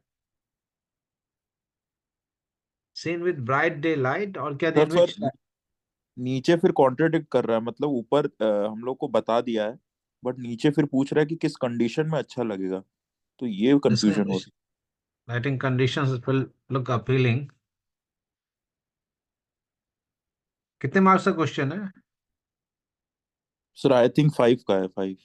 scene with bright day light, और क्या दिया सर विच? नीचे फिर कॉन्ट्रडिक्ट कर रहा है, मतलब ऊपर हम लोग को बता दिया है, बट नीचे फिर पूछ रहा है कि किस कंडीशन में अच्छा लगेगा, तो ये जैसे कंफ्यूजन हो रही lighting conditions will look appealing. कितने मार्क्स का क्वेश्चन है? है। सर आई थिंक 5 का है, 5।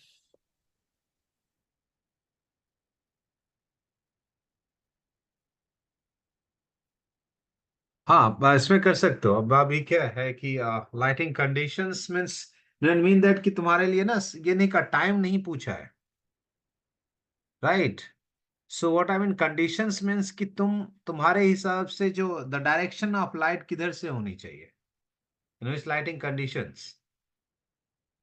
हाँ, इसमें कर सकते हो। अब अभी क्या है कि lighting conditions means mean that कि तुम्हारे लिए ना ये नहीं का टाइम नहीं पूछा है, right? So what I mean conditions means कि तुम्हारे हिसाब से जो द डायरेक्शन ऑफ लाइट किधर से होनी चाहिए, इस लाइटिंग कंडीशंस।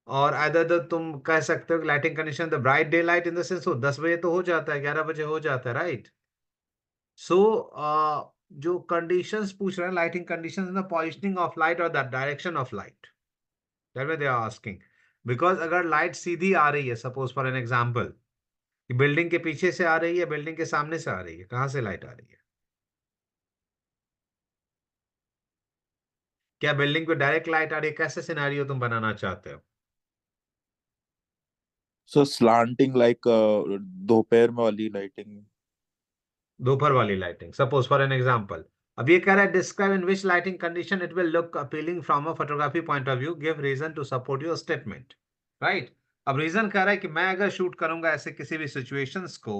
और अदर तुम कह सकते हो कि lighting condition the bright day light in the sense हो 10 बजे तो हो जाता है, 11 बजे हो जाता है, राइट? सो जो कंडीशंस पूछ रहे हैं, lighting conditions the positioning of light और the direction of light, that way they are asking. Because अगर लाइट सीधी आ रही है, सपोज फॉर एन एग्जांपल, कि बिल्डिंग के पीछे से आ रही है, बिल्डिंग के सामने से आ रही है, कहाँ से लाइट आ रही है? क्या बिल्डिंग पे डायरेक्ट लाइट आ रही है? कैसे सिनेरियो तुम बनाना चाहते हो? सर स्लांटिंग लाइक दोपहर में वाली लाइटिंग। दोपहर वाली lighting, suppose for an example. अब ये कह रहा है describe in which lighting condition it will look appealing from a photography point of view, give reason to support your statement, right? अब रीजन कह रहा है कि मैं अगर शूट करूंगा ऐसे किसी भी सिचुएशंस को,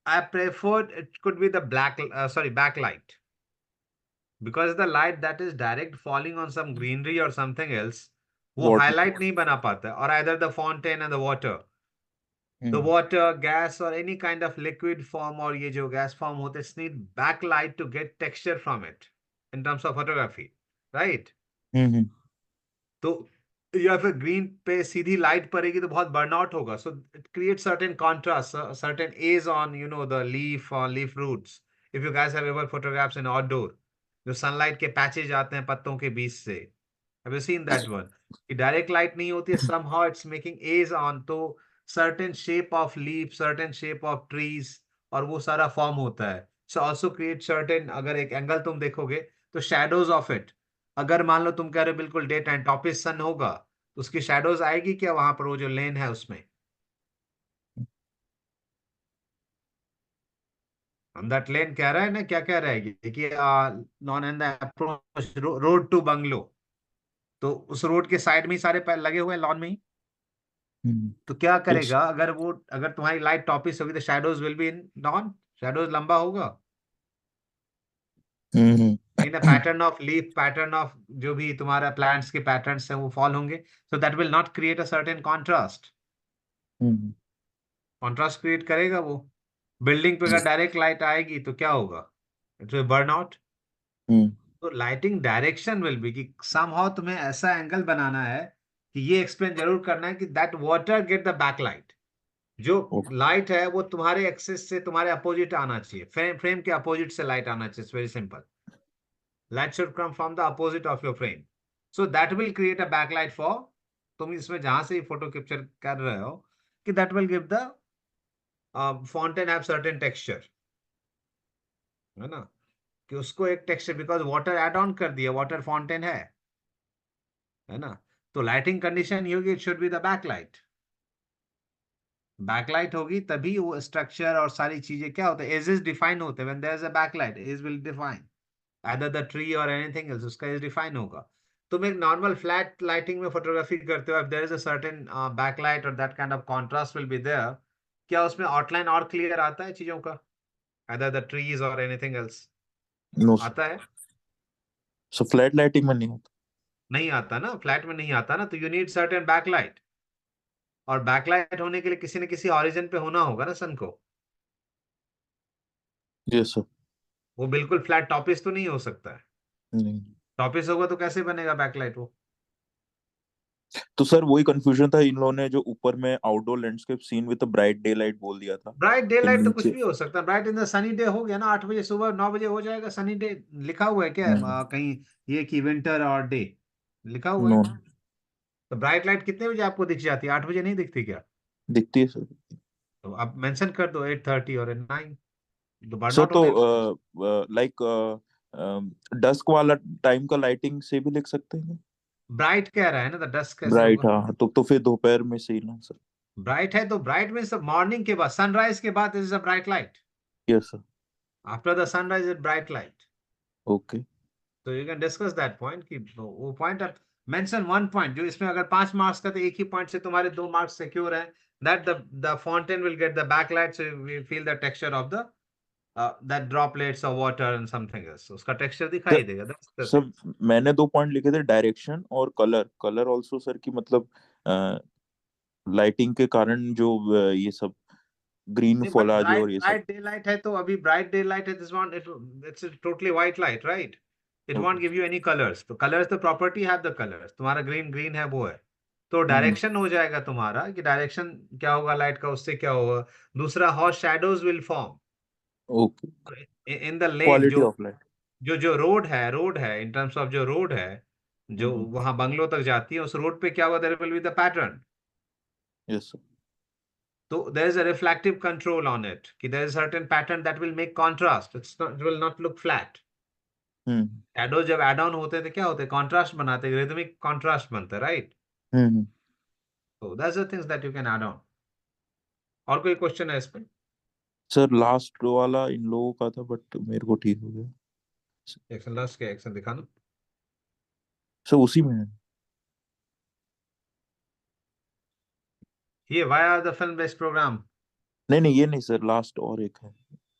I prefer it could be the black sorry backlight, because the light that is direct falling on some greenery or something else, वो वाटर। हाईलाइट नहीं बना पाता है, और either the fountain and the hmm water, gas or any kind of liquid form, और ये जो gas form होते हैं, need backlight to get texture from it in terms of photography, right? हम्म तो या फिर ग्रीन पे सीधी लाइट पड़ेगी तो बहुत बर्नआउट होगा, so it create certain contrast, certain edge on the leaf roots. If you guys have ever photographs in outdoor, जो sunlight के पैचेज आते हैं पत्तों के बीच से, have you seen that one? कि डायरेक्ट लाइट नहीं होती है, somehow it's making edge on, तो certain shape of leaf, certain shape of trees, और वो सारा फॉर्म होता है। सो ऑल्सो क्रिएट सर्टेन, अगर एक एंगल तुम देखोगे तो शैडोज ऑफ इट, अगर मान लो तुम कह रहे हो बिल्कुल डे टाइम टॉपिस सन होगा, तो उसकी शैडोज आएगी क्या वहां पर, वो जो लेन है उसमें? ऑन दैट लेन कह रहा है ना, क्या कह रहा है ये कि नॉन and the approach road to bungalow, तो उस रोड के साइड में ही सारे लगे हुए हैं लॉन में ही। तो क्या यस। करेगा, अगर तुम्हारी लाइट टॉपिस होगी तो shadows will be in long, shadows लंबा होगा hmm in a pattern of leaf, pattern of जो भी तुम्हारा प्लांट्स के पैटर्न्स हैं वो फॉल होंगे, सो that will not create a certain contrast. Hmm contrast create करेगा वो। बिल्डिंग पे अगर डायरेक्ट लाइट आएगी तो क्या होगा? It will burn out. Hmm तो लाइटिंग डायरेक्शन विल बी कि समहाउ तुम्हें ऐसा एंगल बनाना है कि ये एक्सप्लेन जरूर करना है कि that water get the backlight, जो लाइट है वो तुम्हारे एक्सिस से तुम्हारे अपोजिट आना चाहिए, फ्रेम के अपोजिट से लाइट आना चाहिए, very simple. Light should come from the opposite of your frame, so that will create a backlight for, तुम इसमें जहां से फोटो कैप्चर कर रहे हो, कि that will give the fountain have certain texture, है ना? कि उसको एक texture, because water add on कर दिया, वाटर फाउंटेन है ना? तो लाइटिंग कंडीशन ये होगी, it should be the backlight. Backlight होगी तभी वो स्ट्रक्चर और सारी चीजें क्या होता है, एजेस डिफाइन होते हैं, when there is a backlight edge will define either the tree और एनीथिंग एल्स, उसका एज डिफाइन होगा। तुम एक नॉर्मल फ्लैट लाइटिंग में फोटोग्राफी करते हो, if there is a certain backlight और that kind of contrast will be there, क्या उसमें आउटलाइन और क्लियर आता है चीजों का, आइदर द ट्रीज और एनीथिंग एल्स? No sir. आता है? सो फ्लैट लाइटिंग में नहीं होता। नहीं आता ना, फ्लैट में नहीं आता ना, तो यू नीड सर्टेन बैकलाइट, और बैकलाइट होने के लिए किसी न किसी ऑरिजिन पे होना होगा ना सन को। Yes sir. वो बिल्कुल फ्लैट टॉपिस तो नहीं हो सकता है, नहीं। टॉपिस होगा तो कैसे बनेगा बैकलाइट वो? तो सर वही कंफ्यूजन था, इन लोगों ने जो ऊपर में outdoor landscape scene with bright day light बोल दिया था, ब्राइट डे फिर लाइट तो कुछ नीचे। भी हो सकता है, bright in the sunny day हो गया ना, 8 बजे सुबह 9 बजे हो जाएगा सनी डे, लिखा हुआ है क्या कहीं ये कि विंटर और डे लिखा हुआ नो। है? तो ब्राइट लाइट कितने बजे आपको दिख जाती है? 8 बजे नहीं दिखती क्या? दिखती है सर। तो आप मेंशन कर दो 8:30 और 9, तो बर्न सर आउट तो होने लगेगा। लाइक डस्क वाला टाइम का लाइटिंग से भी लिख सकते हैं? ब्राइट कह रहा है ना, तो डस्ट कैसे ब्राइट, होगा? हाँ, तो फिर दोपहर में सही ना सर? ब्राइट है तो ब्राइट मीन्स मॉर्निंग के बाद, सनराइज के बाद is a bright light. Yes sir. After the sunrise is bright light. Okay. तो you can discuss that point कि वो पॉइंट आप मेंशन वन पॉइंट, जो इसमें अगर 5 मार्क्स का तो एक ही पॉइंट से तुम्हारे 2 मार्क्स सिक्योर है. That the fountain will get the backlight, so we feel the texture of the that droplets of water and something else, उसका टेक्सचर दिखाई देगा. That's the thing. सर मैंने 2 पॉइंट लिखे थे, डायरेक्शन और कलर. कलर ऑल्सो सर की मतलब lighting के कारण जो ये सब ग्रीन नहीं, बट फॉलाज ब्राइट और ये सब. ब्राइट डे लाइट है, तो अभी ब्राइट डे लाइट है, this one it's totally white light, right? It okay. Want give you any colours. तो कलर्स, तो प्रॉपर्टी हैव द कलर्स. तुम्हारा ग्रीन ग्रीन है, वो है. तो हम्म. डायरेक्शन हो जाएगा तुम्हारा, कि डायरेक्शन क्या होगा लाइट का, उससे क्या होगा. दूसरा, how shadows will form okay. In the lane. Quality जो ऑफ लाइट. जो जो रोड है इन टर्म्स ऑफ जो रोड है, जो हम्म. वहां बंगलो तक जाती है, उस रोड पे क्या होगा, there will be the pattern. Yes sir. So there is a reflective control on it. There is a certain pattern that will make contrast. It will not look flat. Hmm. Shadow जब add on होते हैं तो क्या होते हैं, contrast बनाते हैं, rhythmic contrast बनता है, right? Hmm. So that's the things that you can add on. और कोई क्वेश्चन है इस पे? सर लास्ट वाला इन लोगों का था बट मेरे को ठीक हो गया. एक्शन लास्ट के एक्शन दिखाना. सर उसी में है. ये why are the film based program? नहीं नहीं, ये नहीं सर, लास्ट और एक है.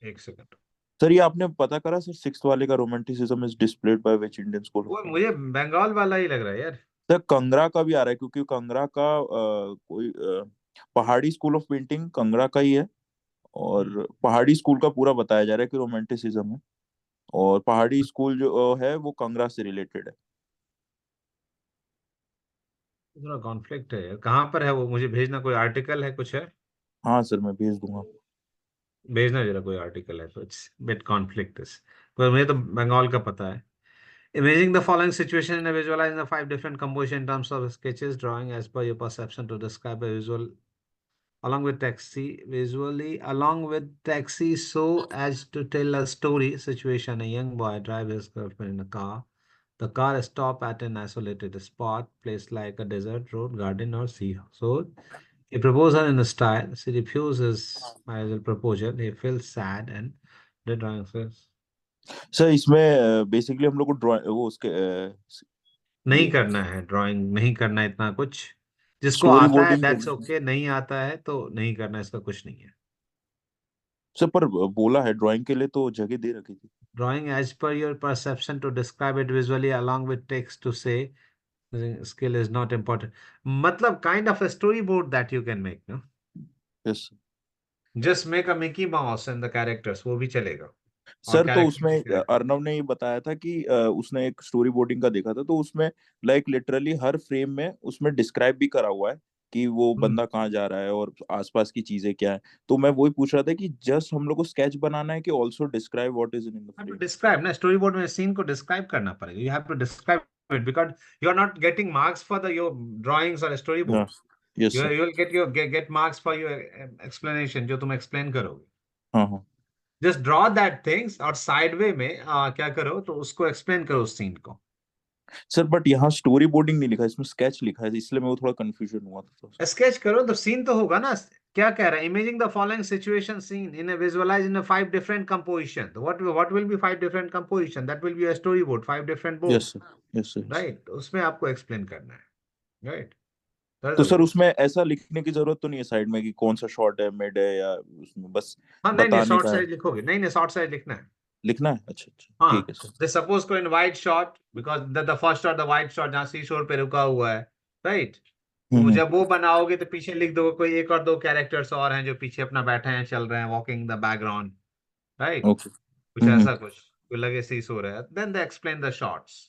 एक सेकंड. सर ये आपने पता करा सर, सिक्स्थ वाले का romanticism is displayed by which Indian school वो ऑफ थॉट? मुझे बंगाल वाला ही लग रहा है यार. सर कंगरा का भी आ रहा है, क्योंकि कंगरा का कोई पहाड़ी स्कूल ऑफ पेंटिंग कंगरा का ही है. और पहाड़ी स्कूल का पूरा बताया जा रहा है कि रोमांटिसिज्म है. और पहाड़ी स्कूल जो है वो कंगरा से रिलेटेड है. थोड़ा कॉन्फ्लिक्ट है यार. कहाँ पर है वो, मुझे भेजना. कोई आर्टिकल है, कुछ है? हाँ सर मैं भेज दूंगा. भेजना जरा, कोई आर्टिकल है तो. It's bit conflict. पर मुझे तो बंगाल का पता है. Imaging the following situation in a visualizing the 5 different composition in terms of sketches, drawing as per your perception to describe a visual along with taxi, visually along with taxi so as to tell a story. Situation: a young boy drives his girlfriend in a car. The car stop at an isolated spot, placed like a desert road, garden, or sea. So he proposes her in a style. She refuses his proposal. He feels sad and the drawing says. Sir इसमें basically हम लोग को drawing वो उसके नहीं ये करना है ड्राइंग, नहीं करना है इतना कुछ. जिसको स्टोरी आता है बोर्डिंग दैट्स करनी है. ओके, नहीं आता है तो नहीं करना, इसका कुछ नहीं है. सर पर बोला है ड्राइंग के लिए तो जगह दे रखी थी. Drawing as per your perception to describe it visually along with text to say skill is not important. मतलब kind of a storyboard that you can make, no? Yes. Just make a Mickey Mouse and the characters, वो भी चलेगा. और sir तो characters उसमें character. Arnav ने ये बताया था कि उसने एक स्टोरी बोर्डिंग का देखा था, तो उसमें लाइक लिटरली हर फ्रेम में उसमें डिस्क्राइब भी करा हुआ है कि वो हम्म. बंदा कहाँ जा रहा है और आसपास की चीजें क्या है. तो मैं वही पूछ रहा था कि जस्ट हम लोग को स्केच बनाना है कि also describe what is in the have to frame. describe ना, स्टोरी बोर्ड में सीन को डिस्क्राइब करना पड़ेगा. You have to describe it because you are not getting marks for the your drawings or हाँ. storyboards. Yes sir. You will get marks for your explanation, जो तुम explain करोगे. हाँ हाँ. Just draw that things और side way में क्या करो, तो उसको explain करो उस scene को. सर बट यहाँ स्टोरी बोर्डिंग नहीं लिखा है, इसमें स्केच लिखा है, इसलिए मैं वो थोड़ा कंफ्यूजन हुआ था. Sketch करो तो scene तो होगा ना. क्या कह रहा है? Imaging the following situation scene in a visualize in a 5 different composition. So what will be 5 different composition? That will be a storyboard, 5 different yes boards, sir. Yes sir. right? उसमें आपको explain करना है, right? That's तो the sir way. उसमें ऐसा लिखने की जरूरत तो नहीं है साइड में कि कौन सा शॉट है, मिड है, या उसमें बस हाँ, नहीं नहीं, बताने शॉर्ट का है? साइज लिखोगे. नहीं नहीं, शॉर्ट साइज लिखना है. लिखना है. अच्छा अच्छा, ठीक हाँ. है सर. जैसे सपोज को इन wide shot, because the first shot, the wide shot जहाँ सी शोर पे रुका हुआ है, राइट? तो हम्म. जब वो बनाओगे तो पीछे लिख दो कोई एक और दो कैरेक्टर्स और हैं जो पीछे अपना बैठे हैं, चल रहे हैं, walking the background, right? Okay. कुछ ऐसा, कुछ कोई लगे सी सो रहा है, then they explain the shots,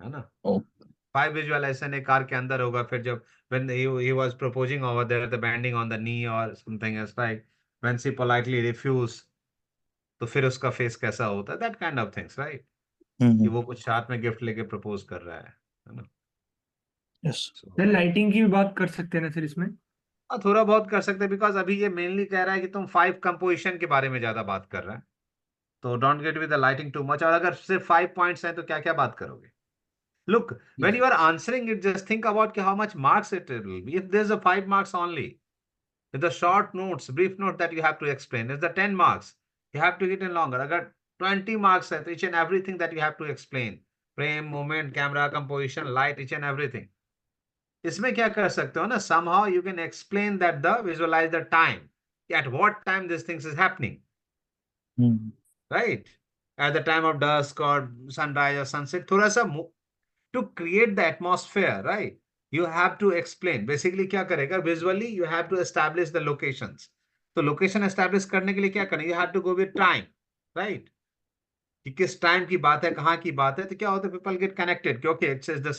है ना? ओके. 5 विजुअलाइजेशन एक कार के अंदर होगा. फिर जब when he was proposing over there, the bending on the knee or something else, like when she politely refused, तो फिर उसका फेस कैसा होता है, that kind of things, right? कि वो कुछ हाथ में गिफ्ट लेके प्रपोज कर रहा है ना? यस. सर लाइटिंग की भी बात कर सकते हैं ना सर इसमें? हाँ, थोड़ा बहुत कर सकते हैं, बिकॉज अभी ये मेनली कह रहा है कि तुम 5 कंपोजिशन के बारे में ज्यादा बात कर रहे हैं. तो don't get with the lighting too much. और अगर सिर्फ 5 पॉइंट्स हैं तो क्या क्या बात करोगे? Look, when you are answering it, just think about how much marks it will be. If there's a 5 marks only, with the short notes, brief note that you have to explain, is the 10 marks. You have to get in longer. Agar 20 marks है, each and everything that you have to explain. Frame, movement, camera, composition, light, each and everything. इसमें क्या कर सकते हो ना? Somehow you can explain that visualize the time. At what time these things is happening. Right? At the time of dusk or sunrise or sunset, थोड़ा सा to create the atmosphere, right? You have to explain. Basically क्या करेगा? Visually you have to establish the locations. तो location establish करने के लिए क्या करें? You have to go with time, right? कि किस टाइम की बात है, कहाँ की बात है, तो क्या होता है? People get connected कि okay, it says the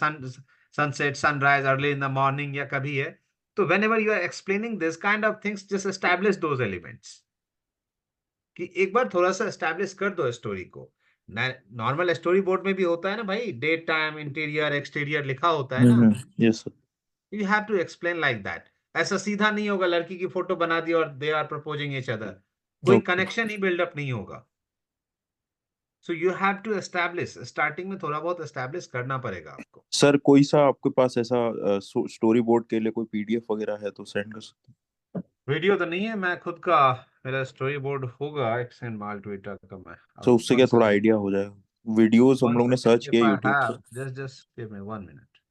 sunset, sunrise, early in the morning या कभी है. तो whenever you are explaining this kind of things, just establish those elements. कि एक बार थोड़ा सा एस्टैब्लिश कर दो स्टोरी को. नॉर्मल स्टोरी बोर्ड में भी होता है ना भाई, डेट, टाइम, इंटीरियर, एक्सटीरियर लिखा होता है ना. Yes sir. You have to explain like that. ऐसा सीधा नहीं होगा लड़की की फोटो बना दी और they are proposing each other. कोई कनेक्शन ही बिल्डअप नहीं होगा. So you have to establish. Starting में थोड़ा बहुत एस्टैब्लिश करना पड़ेगा आपको. सर कोई सा आपके पास ऐसा स्टोरी बोर्ड के लिए कोई पीडीएफ वगैरह है तो सेंड कर सकते हैं. वीडियो तो नहीं है, मैं खुद का मेरा स्टोरी बोर्ड होगा. एक सेकंड, माल ट्विटर का मैं. तो उससे क्या थोड़ा आइडिया हो जाएगा. वीडियोस हम लोग ने सर्च किया यूट्यूब पे. just give me 1 minute.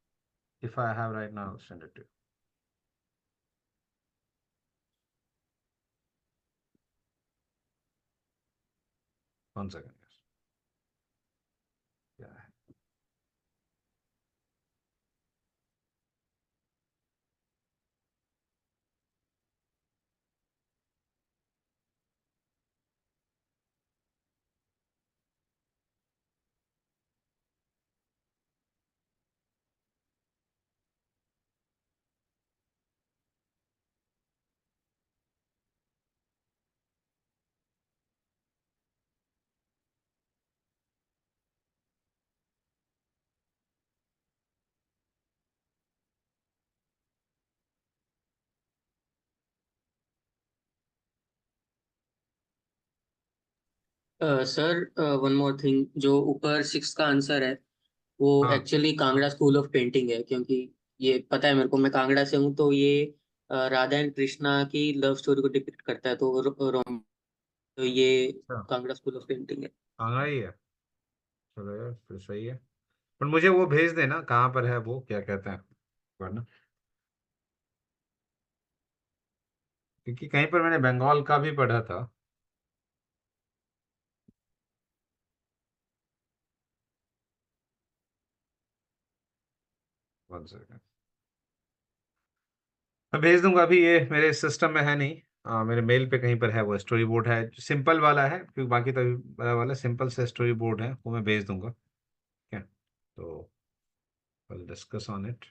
If I have right now, I'll send it to you. One second. Yes. Yeah. Sir one more thing, जो ऊपर 6 का आंसर है वो हाँ. Actually Kangra school of painting है, क्योंकि ये पता है मेरे को, मैं कांगड़ा से हूँ, तो ये राधा एंड कृष्णा की लव स्टोरी को डिपिक्ट करता है, तो ये अच्छा, कांगड़ा स्कूल ऑफ पेंटिंग है। हाँ ही है. चलो यार, फिर सही है. पर मुझे वो भेज देना, कहाँ पर है वो, क्या कहते हैं, वरना क्योंकि कहीं पर मैंने बंगाल का भी पढ़ा था. वन सेकंड, मैं भेज दूंगा. अभी ये मेरे सिस्टम में है नहीं. मेरे मेल पे कहीं पर है, वो स्टोरी बोर्ड है, सिंपल वाला है, क्योंकि बाकी तो अभी बड़ा वाला सिंपल से स्टोरी बोर्ड है, वो मैं भेज दूंगा. ठीक है, तो we'll discuss on it.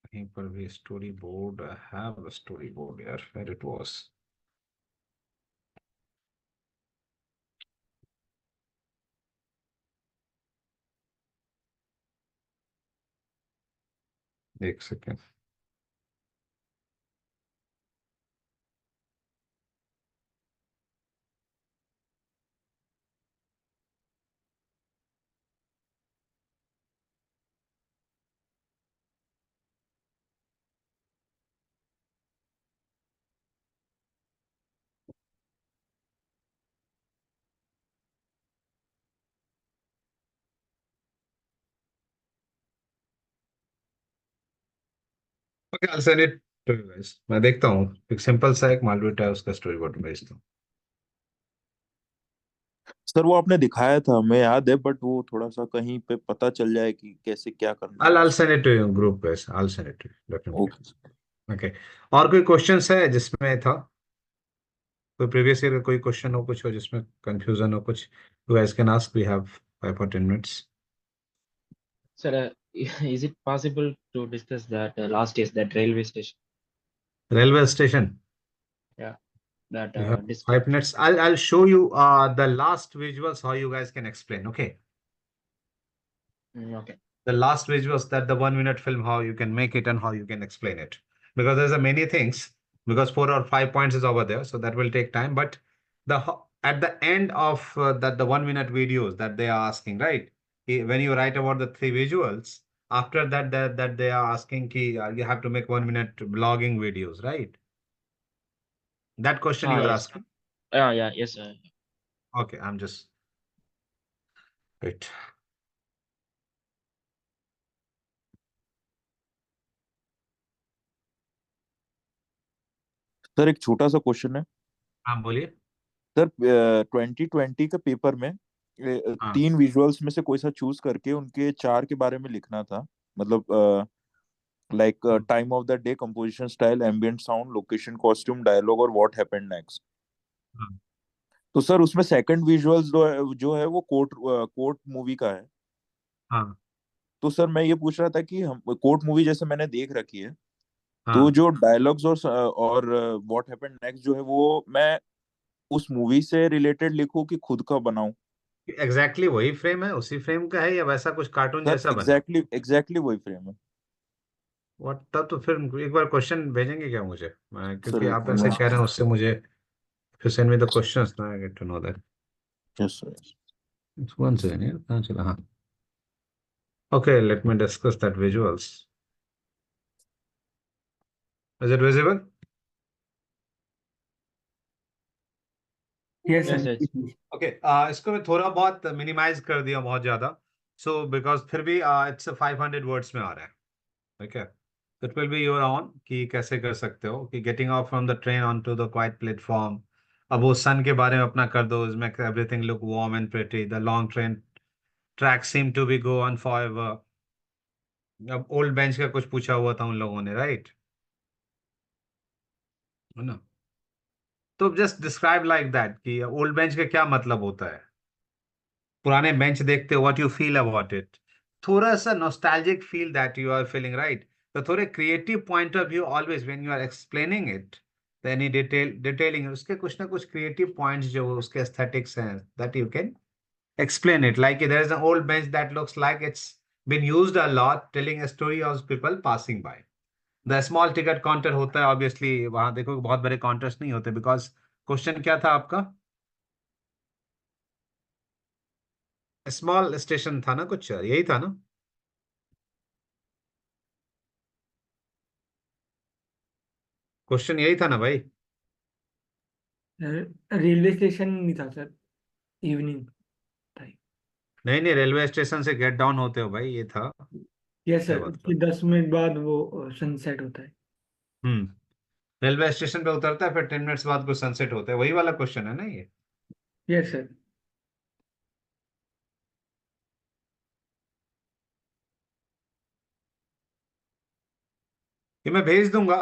कहीं पर भी story board, I have a story board यार, वेयर इट वाज. एक second. Okay, I send it to you guys. मैं देखता हूँ, एक सिंपल सा एक मालवीटा है, उसका स्टोरी बोर्ड भेजता हूँ. सर वो आपने दिखाया था, हमें याद है, बट वो थोड़ा सा कहीं पे पता चल जाए कि कैसे क्या करना है I'll उसको. send it to you group guys. I'll send it to you definitely. Okay. Okay. और कोई क्वेश्चंस है जिसमें था, कोई प्रीवियस ईयर का कोई क्वेश्चन हो, कुछ हो जिसमें कंफ्यूजन हो, कुछ you guys can ask. We have 5 or 10 minutes. Sir, is it possible to discuss that last is that railway station? Railway station. Yeah, that You have 5 description. minutes. I'll show you the last visuals how you guys can explain. Okay. Okay. The last visuals, that the 1 minute film, how you can make it and how you can explain it, because there's a many things, because 4 or 5 points is over there, so that will take time. But the at the end of that the 1 minute videos that they are asking, right? When you write about the three visuals, after that they are asking ki, you have to make 1 minute blogging videos, right? That question you are Yes. asking. Yeah, yes, sir. Okay, I'm just wait. Sir एक छोटा सा question है हाँ बोलिए। Sir. 2020 के paper में हाँ 3 visuals में से कोई सा चूज करके उनके 4 के बारे में लिखना था। मतलब लाइक हाँ time of the day, composition style, ambient sound, location, costume, dialogue और व्हाट हैपेंड नेक्स्ट। हाँ तो सर उसमें सेकंड विजुअल्स जो है वो कोर्ट मूवी का है। हाँ तो सर मैं ये पूछ रहा था कि हम कोर्ट मूवी जैसे मैंने देख रखी है, तो हाँ जो डायलॉग्स और व्हाट हैपेंड नेक्स्ट जो है वो मैं उस मूवी से रिलेटेड लिखूं कि खुद का बनाऊं। एग्जैक्टली वही फ्रेम है, उसी फ्रेम का है या वैसा कुछ कार्टून सर जैसा बना? एग्जैक्टली वही फ्रेम है। व्हाट, तब तो फिर एक बार क्वेश्चन भेजेंगे क्या मुझे? सर क्योंकि एक आप ऐसे मिनट। कह रहे हैं उससे मुझे फिर सेंड मी द क्वेश्चंस ना, I get to know that. Yes sir. One second यार, कहाँ चला? हाँ okay, let me discuss that visuals. Is it visible? Yes Yes, sir. yes. Okay, इसको मैं थोड़ा बहुत मिनिमाइज कर दिया, बहुत ज्यादा। सो बिकॉज फिर भी इट्स 500 वर्ड्स में आ रहा है। ठीक है, it will be your own कि कैसे कर सकते हो कि getting off from the train on to the quiet platform. अब वो सन के बारे में अपना कर दो, make everything look warm and pretty, the long train track seem to be go on for ever. अब ओल्ड बेंच का कुछ पूछा हुआ था उन लोगों ने, राइट? है ना? तो जस्ट डिस्क्राइब लाइक दैट कि ओल्ड बेंच का क्या मतलब होता है, पुराने बेंच देखते हो, what you feel about it, थोड़ा सा nostalgic feel that you are feeling, right? तो थोड़े creative point of view always when you are explaining it, any detailing उसके कुछ ना कुछ क्रिएटिव पॉइंट्स जो उसके एस्थेटिक्स हैं, that you can explain it like there is an old bench that looks like it's been used a lot telling a story of people passing by. The small ticket counter होता है obviously, वहां देखो बहुत बड़े counters नहीं होते, because question क्या था आपका? स्मॉल स्टेशन था ना, कुछ यही था ना? क्वेश्चन यही था ना भाई? रेलवे स्टेशन नहीं था सर, इवनिंग टाइम। नहीं नहीं, रेलवे स्टेशन से गेट डाउन होते हो भाई, ये था। यस क्या सर, बात उसके कर? 10 मिनट बाद वो सनसेट होता है। रेलवे स्टेशन पे उतरता है, फिर 10 मिनट्स बाद कुछ सनसेट होता है, वही वाला क्वेश्चन है ना ये? Yes sir. ये मैं भेज दूंगा।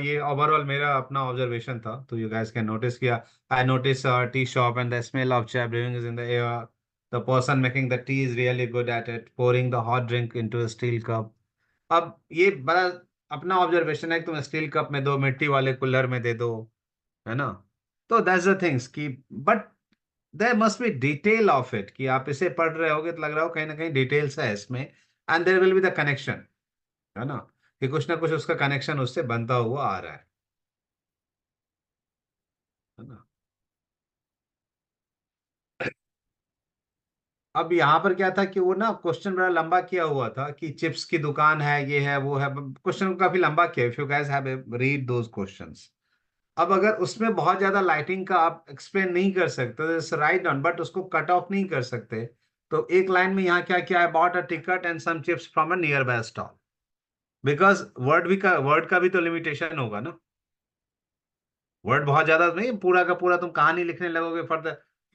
ये ओवरऑल मेरा अपना ऑब्जर्वेशन था, तो यू गाइस कैन नोटिस किया। I notice tea shop and the smell of चाय brewing is in the air. The person making the tea is really good at it, pouring the hot drink into a steel cup. अब ये बड़ा अपना observation है कि तुम steel cup में दो, मिट्टी वाले कुल्हड़ में दे दो, है ना? तो दैट्स द थिंग्स कि but there must be detail of it, कि आप इसे पढ़ रहे होगे तो लग रहा हो कहीं ना कहीं डिटेल्स है इसमें, and there will be the connection, है ना? कि कुछ ना कुछ उसका कनेक्शन उससे बनता हुआ आ रहा है ना? अब यहाँ पर क्या था कि वो ना क्वेश्चन बड़ा लंबा किया हुआ था कि चिप्स की दुकान है, ये है वो है, क्वेश्चन को काफी लंबा किया। If you guys have read those questions, अब अगर उसमें बहुत ज्यादा लाइटिंग का आप एक्सप्लेन नहीं कर सकते, राइट डाउन, बट उसको कट ऑफ नहीं कर सकते, तो एक लाइन में यहाँ क्या क्या है, bought a ticket and some chips from a nearby stall. Because word का भी तो लिमिटेशन होगा ना। वर्ड बहुत ज्यादा नहीं, पूरा का पूरा तुम कहानी लिखने लगोगे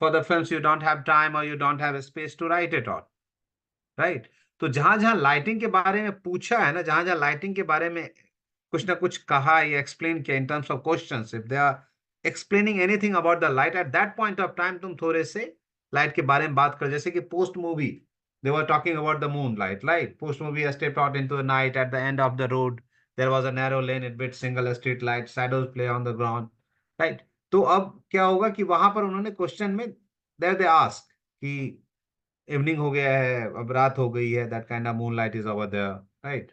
for the films you don't have time और you don't have space to write it all, right? तो जहां जहां लाइटिंग के बारे में पूछा है ना, जहां जहां लाइटिंग के बारे में कुछ ना कुछ कहा या एक्सप्लेन किया in terms of questions, if they are explaining anything about the light at that point of time, तुम थोड़े से लाइट के बारे में बात कर, जैसे कि post movie they were talking about the moon light, right? Post movie step out into the night at the end of the road, there was a narrow lane it bit single street light shadows play on the ground, right? तो अब क्या होगा कि वहां पर उन्होंने question में there they ask कि इवनिंग हो गया है, अब रात हो गई है, that kind of moon light is over there, right?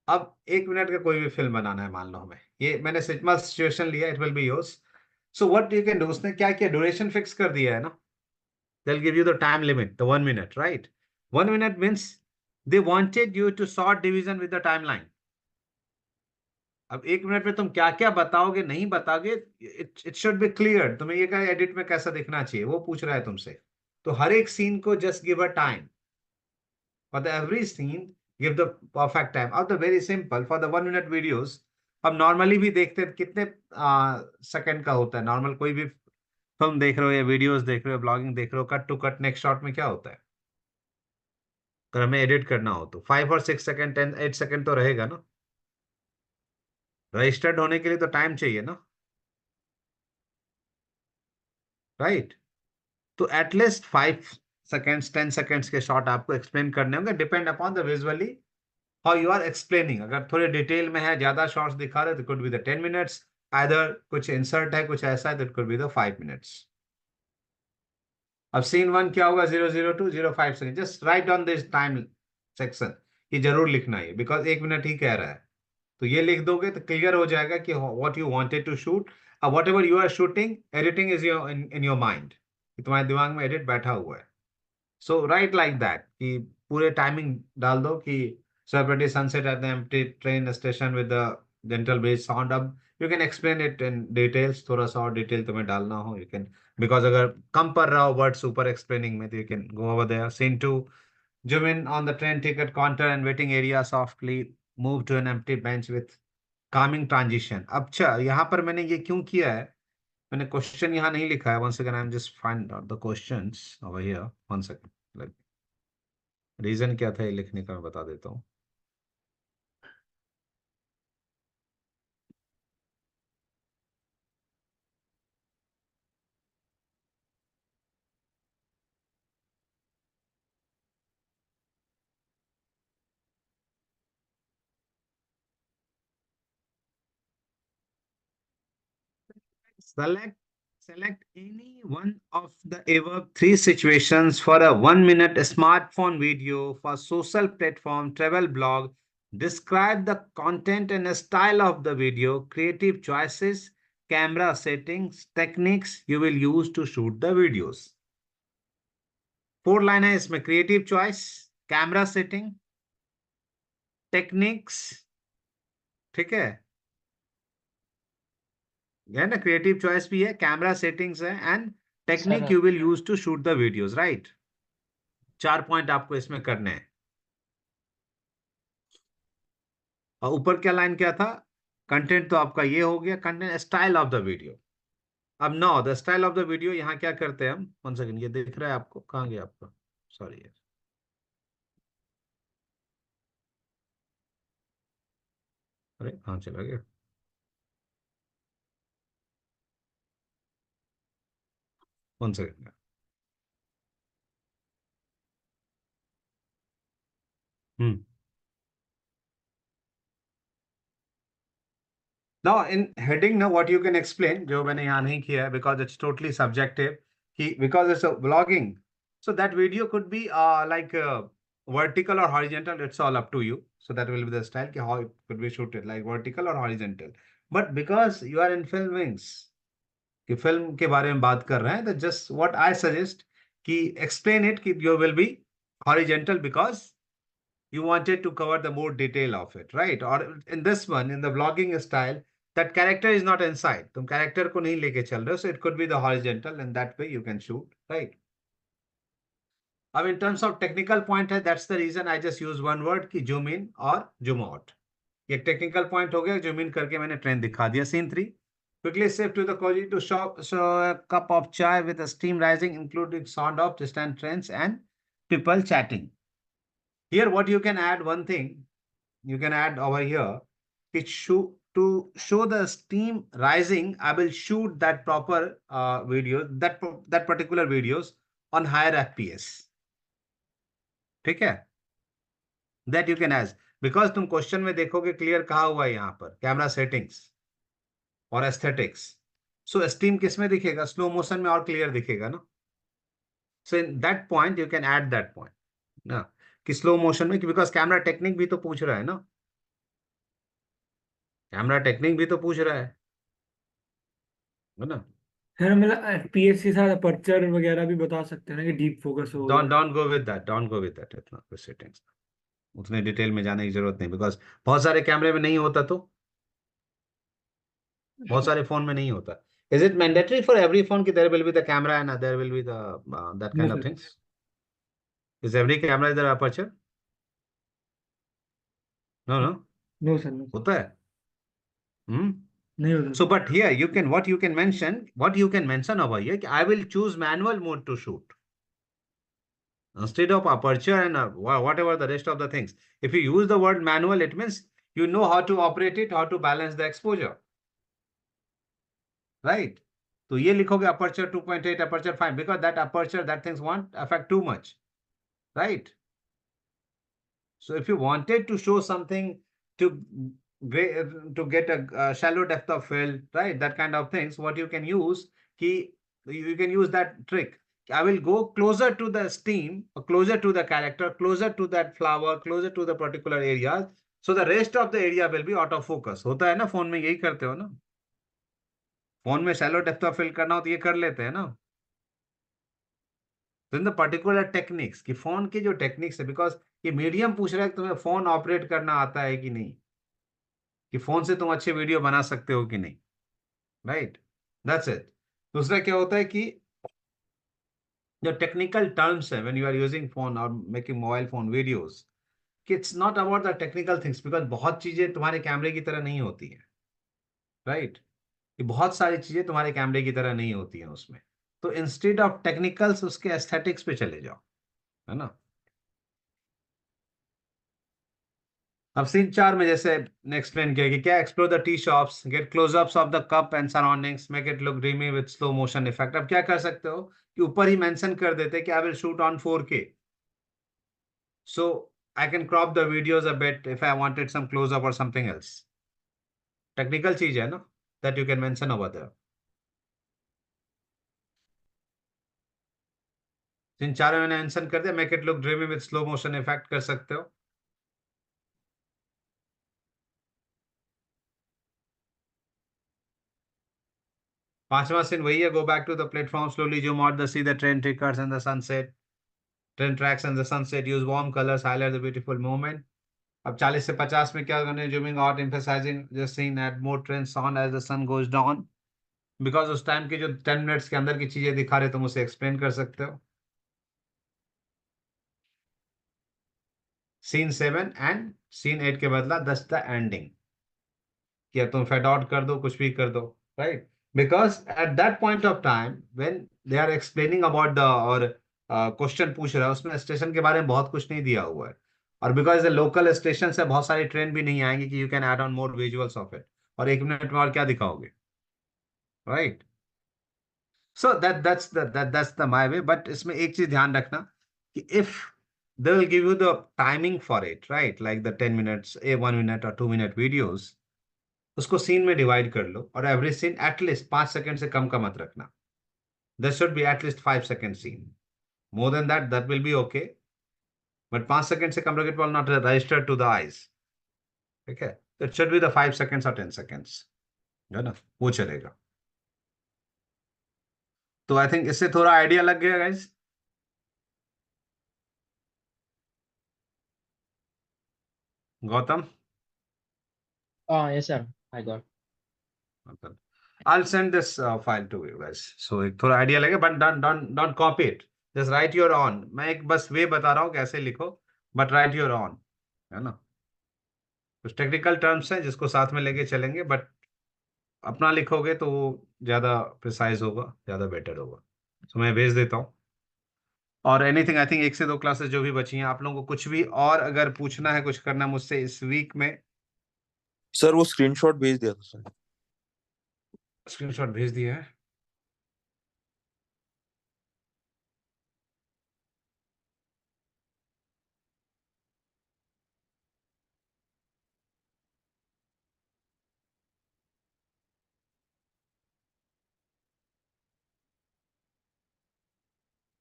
अब 1 मिनट का कोई भी फिल्म बनाना है, मान लो हमें, ये मैंने सिनेमा सिचुएशन लिया, it will be yours. So what you can do, उसने क्या किया, ड्यूरेशन फिक्स कर दिया है ना, they'll give you the time limit, the 1 minute, right? 1 minute means they wanted you to sort division with the timeline. अब 1 minute में तुम क्या क्या बताओगे नहीं बताओगे, इट शुड बी क्लियर, तुम्हें ये क्या एडिट में कैसा दिखना चाहिए वो पूछ रहा है तुमसे। तो हर एक सीन को just give a time, for the every scene give the perfect time. अब the very simple for the 1 minute videos, हम नॉर्मली भी देखते हैं कितने सेकंड का होता है नॉर्मल, कोई भी फिल्म देख रहे हो या वीडियोस देख रहे हो, ब्लॉगिंग देख रहे हो, cut to cut next shot में क्या होता है, अगर हमें एडिट करना हो तो 5 और 6 सेकंड, 10, 8 सेकंड तो रहेगा ना, रजिस्टर्ड होने के लिए तो टाइम चाहिए ना, राइट? तो एटलीस्ट 5 सेकेंड्स, 10 सेकेंड्स के शॉर्ट आपको एक्सप्लेन करने होंगे, depend upon the visually how you are explaining. अगर थोड़े डिटेल में है, ज्यादा शॉर्ट्स दिखा रहे तो could be the 10 minutes, either कुछ इंसर्ट है कुछ ऐसा है, that could be the 5 minutes. अब सीन 1 क्या होगा, 00205 second, just write down this time section, ये जरूर लिखना है बिकॉज 1 मिनट ही कह रहा है, तो ये लिख दोगे तो क्लियर हो जाएगा कि what you wanted to shoot. अब whatever you are shooting, editing is your in your mind, तुम्हारे दिमाग में एडिट बैठा हुआ है। सो राइट लाइक दैट कि पूरे टाइमिंग डाल दो कि celebrity sunset at the empty train station with the gentle breeze sound। अब you can explain it in details, थोड़ा सा और डिटेल तुम्हें डालना हो यू कैन, बिकॉज अगर कम पढ़ रहा हो वर्ड सुपर एक्सप्लेनिंग में तो you can go over there. Scene 2, zoom in on the train ticket counter and waiting area, softly move to an empty bench with calming transition। अच्छा, यहाँ पर मैंने ये क्यों किया है, मैंने क्वेश्चन यहाँ नहीं लिखा है, one second, I am just find out the questions over here, one second. Reason क्या था ये लिखने का मैं बता देता हूँ। Select select any one of the above three situations for a 1 minute smartphone video for social platform travel blog. Describe the content and style of the video, creative choices, camera settings, techniques you will use to shoot the videos. 4 line है इसमें, creative choice, camera setting, techniques, ठीक है ना, creative choice भी है, camera settings है and technique Sir, you will use to shoot the videos, right? 4 point आपको इसमें करने हैं। और ऊपर क्या लाइन क्या था, कंटेंट तो आपका ये हो गया, content style of the video. अब no the style of the video यहाँ क्या करते हैं हम, वन सेकंड, ये दिख रहा है आपको, कहाँ गया आपका, सॉरी यार, अरे कहाँ चला गया, one second. Hmm Now, in heading, now what you can explain, जो मैंने यहाँ नहीं किया है, because it's totally subjective, कि because it's a vlogging, so that video could be like vertical or horizontal, it's all up to you. So that will be the style, कि how it could be shooted, like vertical or horizontal. But because you are in filmings, कि film के बारे में बात कर रहे हैं, तो just what I suggest, कि explain it, कि you will be horizontal because you wanted to cover the more detail of it, right? Or in this one, in the vlogging style, that character is not inside. तुम character को नहीं लेके चल रहे हो, so it could be the horizontal, and that way you can shoot, right? अब in terms of technical point है, that's the reason I just use one word कि zoom in और zoom out. ये technical point हो गया, zoom in करके मैंने train दिखा दिया। Scene 3, quickly shift to the cozy to show a cup of chai with a steam rising, including sound of distant trains and people chatting. Here, what you can add one thing, you can add over here, it to show the steam rising, I will shoot that proper video, that particular videos on higher FPS, ठीक है? That you can ask, because तुम question में देखोगे clear कहा हुआ है यहाँ पर, कैमरा सेटिंग्स और एस्थेटिक्स। सो स्टीम किस में दिखेगा, स्लो मोशन में और क्लियर दिखेगा ना। So in that point you can add that point ना, कि स्लो मोशन में, बिकॉज कैमरा टेक्निक भी तो पूछ रहा है ना, कैमरा टेक्निक भी तो पूछ रहा है ना? सर मतलब FPS के साथ अपर्चर वगैरह भी बता सकते हैं ना कि डीप फोकस हो या don't go with that, don't go with that, इतना कुछ सेटिंग्स उतने डिटेल में जाने की जरूरत नहीं, बिकॉज बहुत सारे कैमरे में नहीं होता, तो बहुत सारे फोन में नहीं होता. Is it mandatory for every phone कि there will be the camera and there will be the that no kind of sir. Things? Is every camera is there aperture? No no. No sir, no sir, होता है. Hmm. नहीं होता So, sir. but here you can, what you can mention over here, I will choose manual mode to shoot instead of aperture and whatever the rest of the things. If you use the word manual, it means you know how to operate it, how to balance the exposure, right? तो ये लिखोगे aperture 2.8, aperture 5, because that aperture, that things won't affect too much, right? So if you wanted to show something to to get a shallow depth of field, right? That kind of things, what you can use, key, you can use that trick. I will go closer to the steam, or closer to the character, closer to that flower, closer to the particular areas. So the rest of the area will be out of focus. होता है ना, phone में यही करते हो ना? Phone में shallow depth of field करना हो तो ये कर लेते हैं ना? तो इन द पर्टिकुलर टेक्निक्स, कि फोन की जो टेक्निक्स है, बिकॉज ये मीडियम पूछ रहा है कि तुम्हें फोन ऑपरेट करना आता है कि नहीं, कि फोन से तुम अच्छे वीडियो बना सकते हो कि नहीं, राइट? That's it. दूसरा क्या होता है कि जो टेक्निकल टर्म्स है when you are using phone और मेकिंग मोबाइल फोन वीडियोस, कि it's not about the technical things, because बहुत चीजें तुम्हारे कैमरे की तरह नहीं होती है, राइट? कि बहुत सारी चीजें तुम्हारे कैमरे की तरह नहीं होती हैं उसमें. तो इंस्टेड ऑफ टेक्निकल्स उसके एस्थेटिक्स पे चले जाओ, है ना? अब सीन 4 में जैसे ने एक्सप्लेन किया कि क्या, explore the tea shops, get closeups of the cup and surroundings, make it look dreamy with slow motion effect. अब क्या कर सकते हो कि ऊपर ही मेंशन कर देते कि I will shoot on 4K, so I can crop the videos a bit if I wanted some close up और समथिंग एल्स. टेक्निकल चीज है ना, that you can mention over there. Scene 4 में मैंने मेंशन कर दिया, make it look dreamy with slow motion effect कर सकते हो. पांचवा सीन वही है, go back to the platform, slowly zoom out the see the train ट्रिकर्स and the sunset, train tracks and the sunset, use warm colours, highlight the beautiful moment. अब 40 से 50 में क्या करने, zooming out, emphasising the scene, at more train sound as the sun goes down, because उस time के जो 10 minutes के अंदर की चीजें दिखा रहे तुम उसे एक्सप्लेन कर सकते हो. सीन 7 एंड सीन 8 के बदला 10 द एंडिंग, कि तुम फेड आउट कर दो, कुछ भी कर दो, राइट? Because at that point of time when they are explaining about the, और क्वेश्चन पूछ रहा है उसमें स्टेशन के बारे में बहुत कुछ नहीं दिया हुआ है, और बिकॉज लोकल स्टेशन से बहुत सारी ट्रेन भी नहीं आएंगी कि you can add on more visuals of it, और 1 मिनट में और क्या दिखाओगे, right? So that's the my way. But इसमें एक चीज ध्यान रखना कि if they will give you the timing for it, right? Like the 10 minutes, a 1 minute or 2 minute videos, उसको सीन में डिवाइड कर लो, और एवरी सीन एटलीस्ट 5 सेकंड से कम का मत रखना. There should be at least 5 second scene. More than that, that will be okay, but 5 second से कम रखे, it will not register to the eyes. ठीक है? It should be the 5 seconds और 10 सेकंड्स, है ना? वो चलेगा. तो आई थिंक इससे थोड़ा आइडिया लग गया guys. Gautam, Yes, sir. I got. I'll send this file to you guys. So एक थोड़ा आइडिया लगे, but don't copy it. Just write your own. मैं एक बस वे बता रहा हूँ कैसे लिखो, बट राइट योर ऑन, है ना? कुछ टेक्निकल टर्म्स हैं जिसको साथ में लेके चलेंगे, बट अपना लिखोगे तो वो ज्यादा प्रिसाइज होगा, ज्यादा बेटर होगा. तो मैं भेज देता हूँ. और एनीथिंग, आई थिंक 1 से 2 क्लासेस जो भी बची हैं, आप लोगों को कुछ भी और अगर पूछना है, कुछ करना मुझसे इस वीक में. सर वो स्क्रीनशॉट भेज दिया था सर. स्क्रीनशॉट भेज दिया है.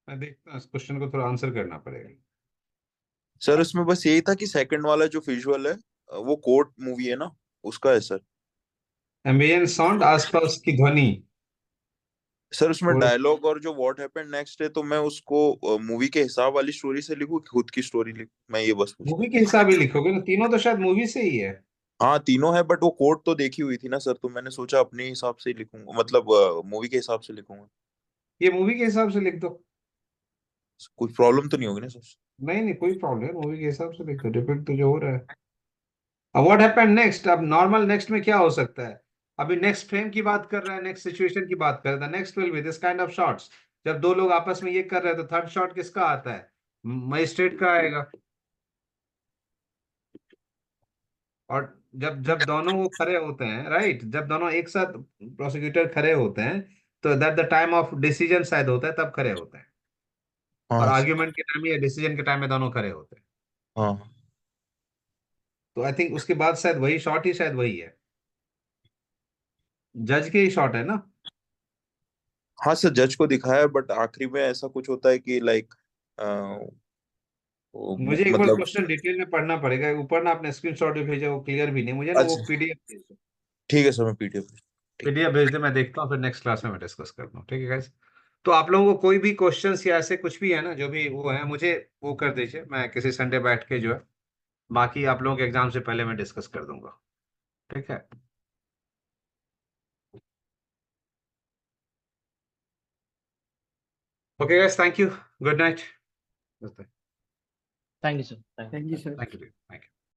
मैं देखता हूँ, इस क्वेश्चन को थोड़ा आंसर करना पड़ेगा. सर इसमें बस यही था कि सेकंड वाला जो विजुअल है वो कोर्ट मूवी है ना, उसका है सर. एम्बियंट साउंड, आसपास की ध्वनि। सर उसमें और डायलॉग और जो व्हाट हैपेंड नेक्स्ट है, तो मैं उसको मूवी के हिसाब वाली स्टोरी से लिखूं कि खुद की स्टोरी लिखूं, मैं ये बस पूछता मूवी के हिसाब ही लिखोगे ना, तीनों तो शायद मूवी से ही है। हूं। हाँ तीनों है, बट वो कोट तो देखी हुई थी ना सर, तो मैंने सोचा अपने हिसाब से ही लिखूंगा, मतलब मूवी के हिसाब से लिखूंगा। ये मूवी के हिसाब से लिख दो। कोई प्रॉब्लम तो नहीं होगी ना सर? नहीं नहीं, कोई प्रॉब्लम, मूवी के हिसाब से लिख दो, डिपेंड तो जो हो रहा है। अब व्हाट हैपेंड नेक्स्ट, अब नॉर्मल नेक्स्ट में क्या हो सकता है? अभी नेक्स्ट फ्रेम की बात कर रहा है, नेक्स्ट सिचुएशन की बात कर रहा है, next will be this kind of shots. जब दो लोग आपस में ये कर रहे हैं तो थर्ड शॉट किसका आता है? मजिस्ट्रेट का आएगा। और जब जब दोनों वो खड़े होते हैं, राइट, जब दोनों एक साथ प्रोसिक्यूटर खड़े होते हैं, तो that the time of decision शायद होता है, तब खड़े होते हैं। और हाँ आर्ग्यूमेंट के टाइम या डिसीजन के टाइम में दोनों खड़े होते हैं। हाँ तो आई थिंक उसके बाद शायद वही शॉट ही शायद वही है, जज के ही शॉट है ना। हाँ सर, जज को दिखाया, बट आखिरी में ऐसा कुछ होता है कि लाइक मुझे एक बार मतलब। क्वेश्चन डिटेल में पढ़ना पड़ेगा, ऊपर ना आपने स्क्रीनशॉट भी भेजा, वो क्लियर भी नहीं, मुझे ना वो अच्छा पीडीएफ भेज दो। ठीक है सर, मैं पीडीएफ। ठीक। पीडीएफ भेज दे, मैं देखता हूँ, फिर नेक्स्ट क्लास में मैं डिस्कस करता हूँ, ठीक है गाइस। तो आप लोगों को कोई भी क्वेश्चंस या ऐसे कुछ भी है ना, जो भी वो है, मुझे वो कर दीजिए, मैं किसी संडे बैठ के जो है बाकी आप लोगों के एग्जाम से पहले मैं डिस्कस कर दूंगा, ठीक है। Okay guys, thank you, good night. Thank you, sir. Thank you. Thank you sir. Thank you, thank you.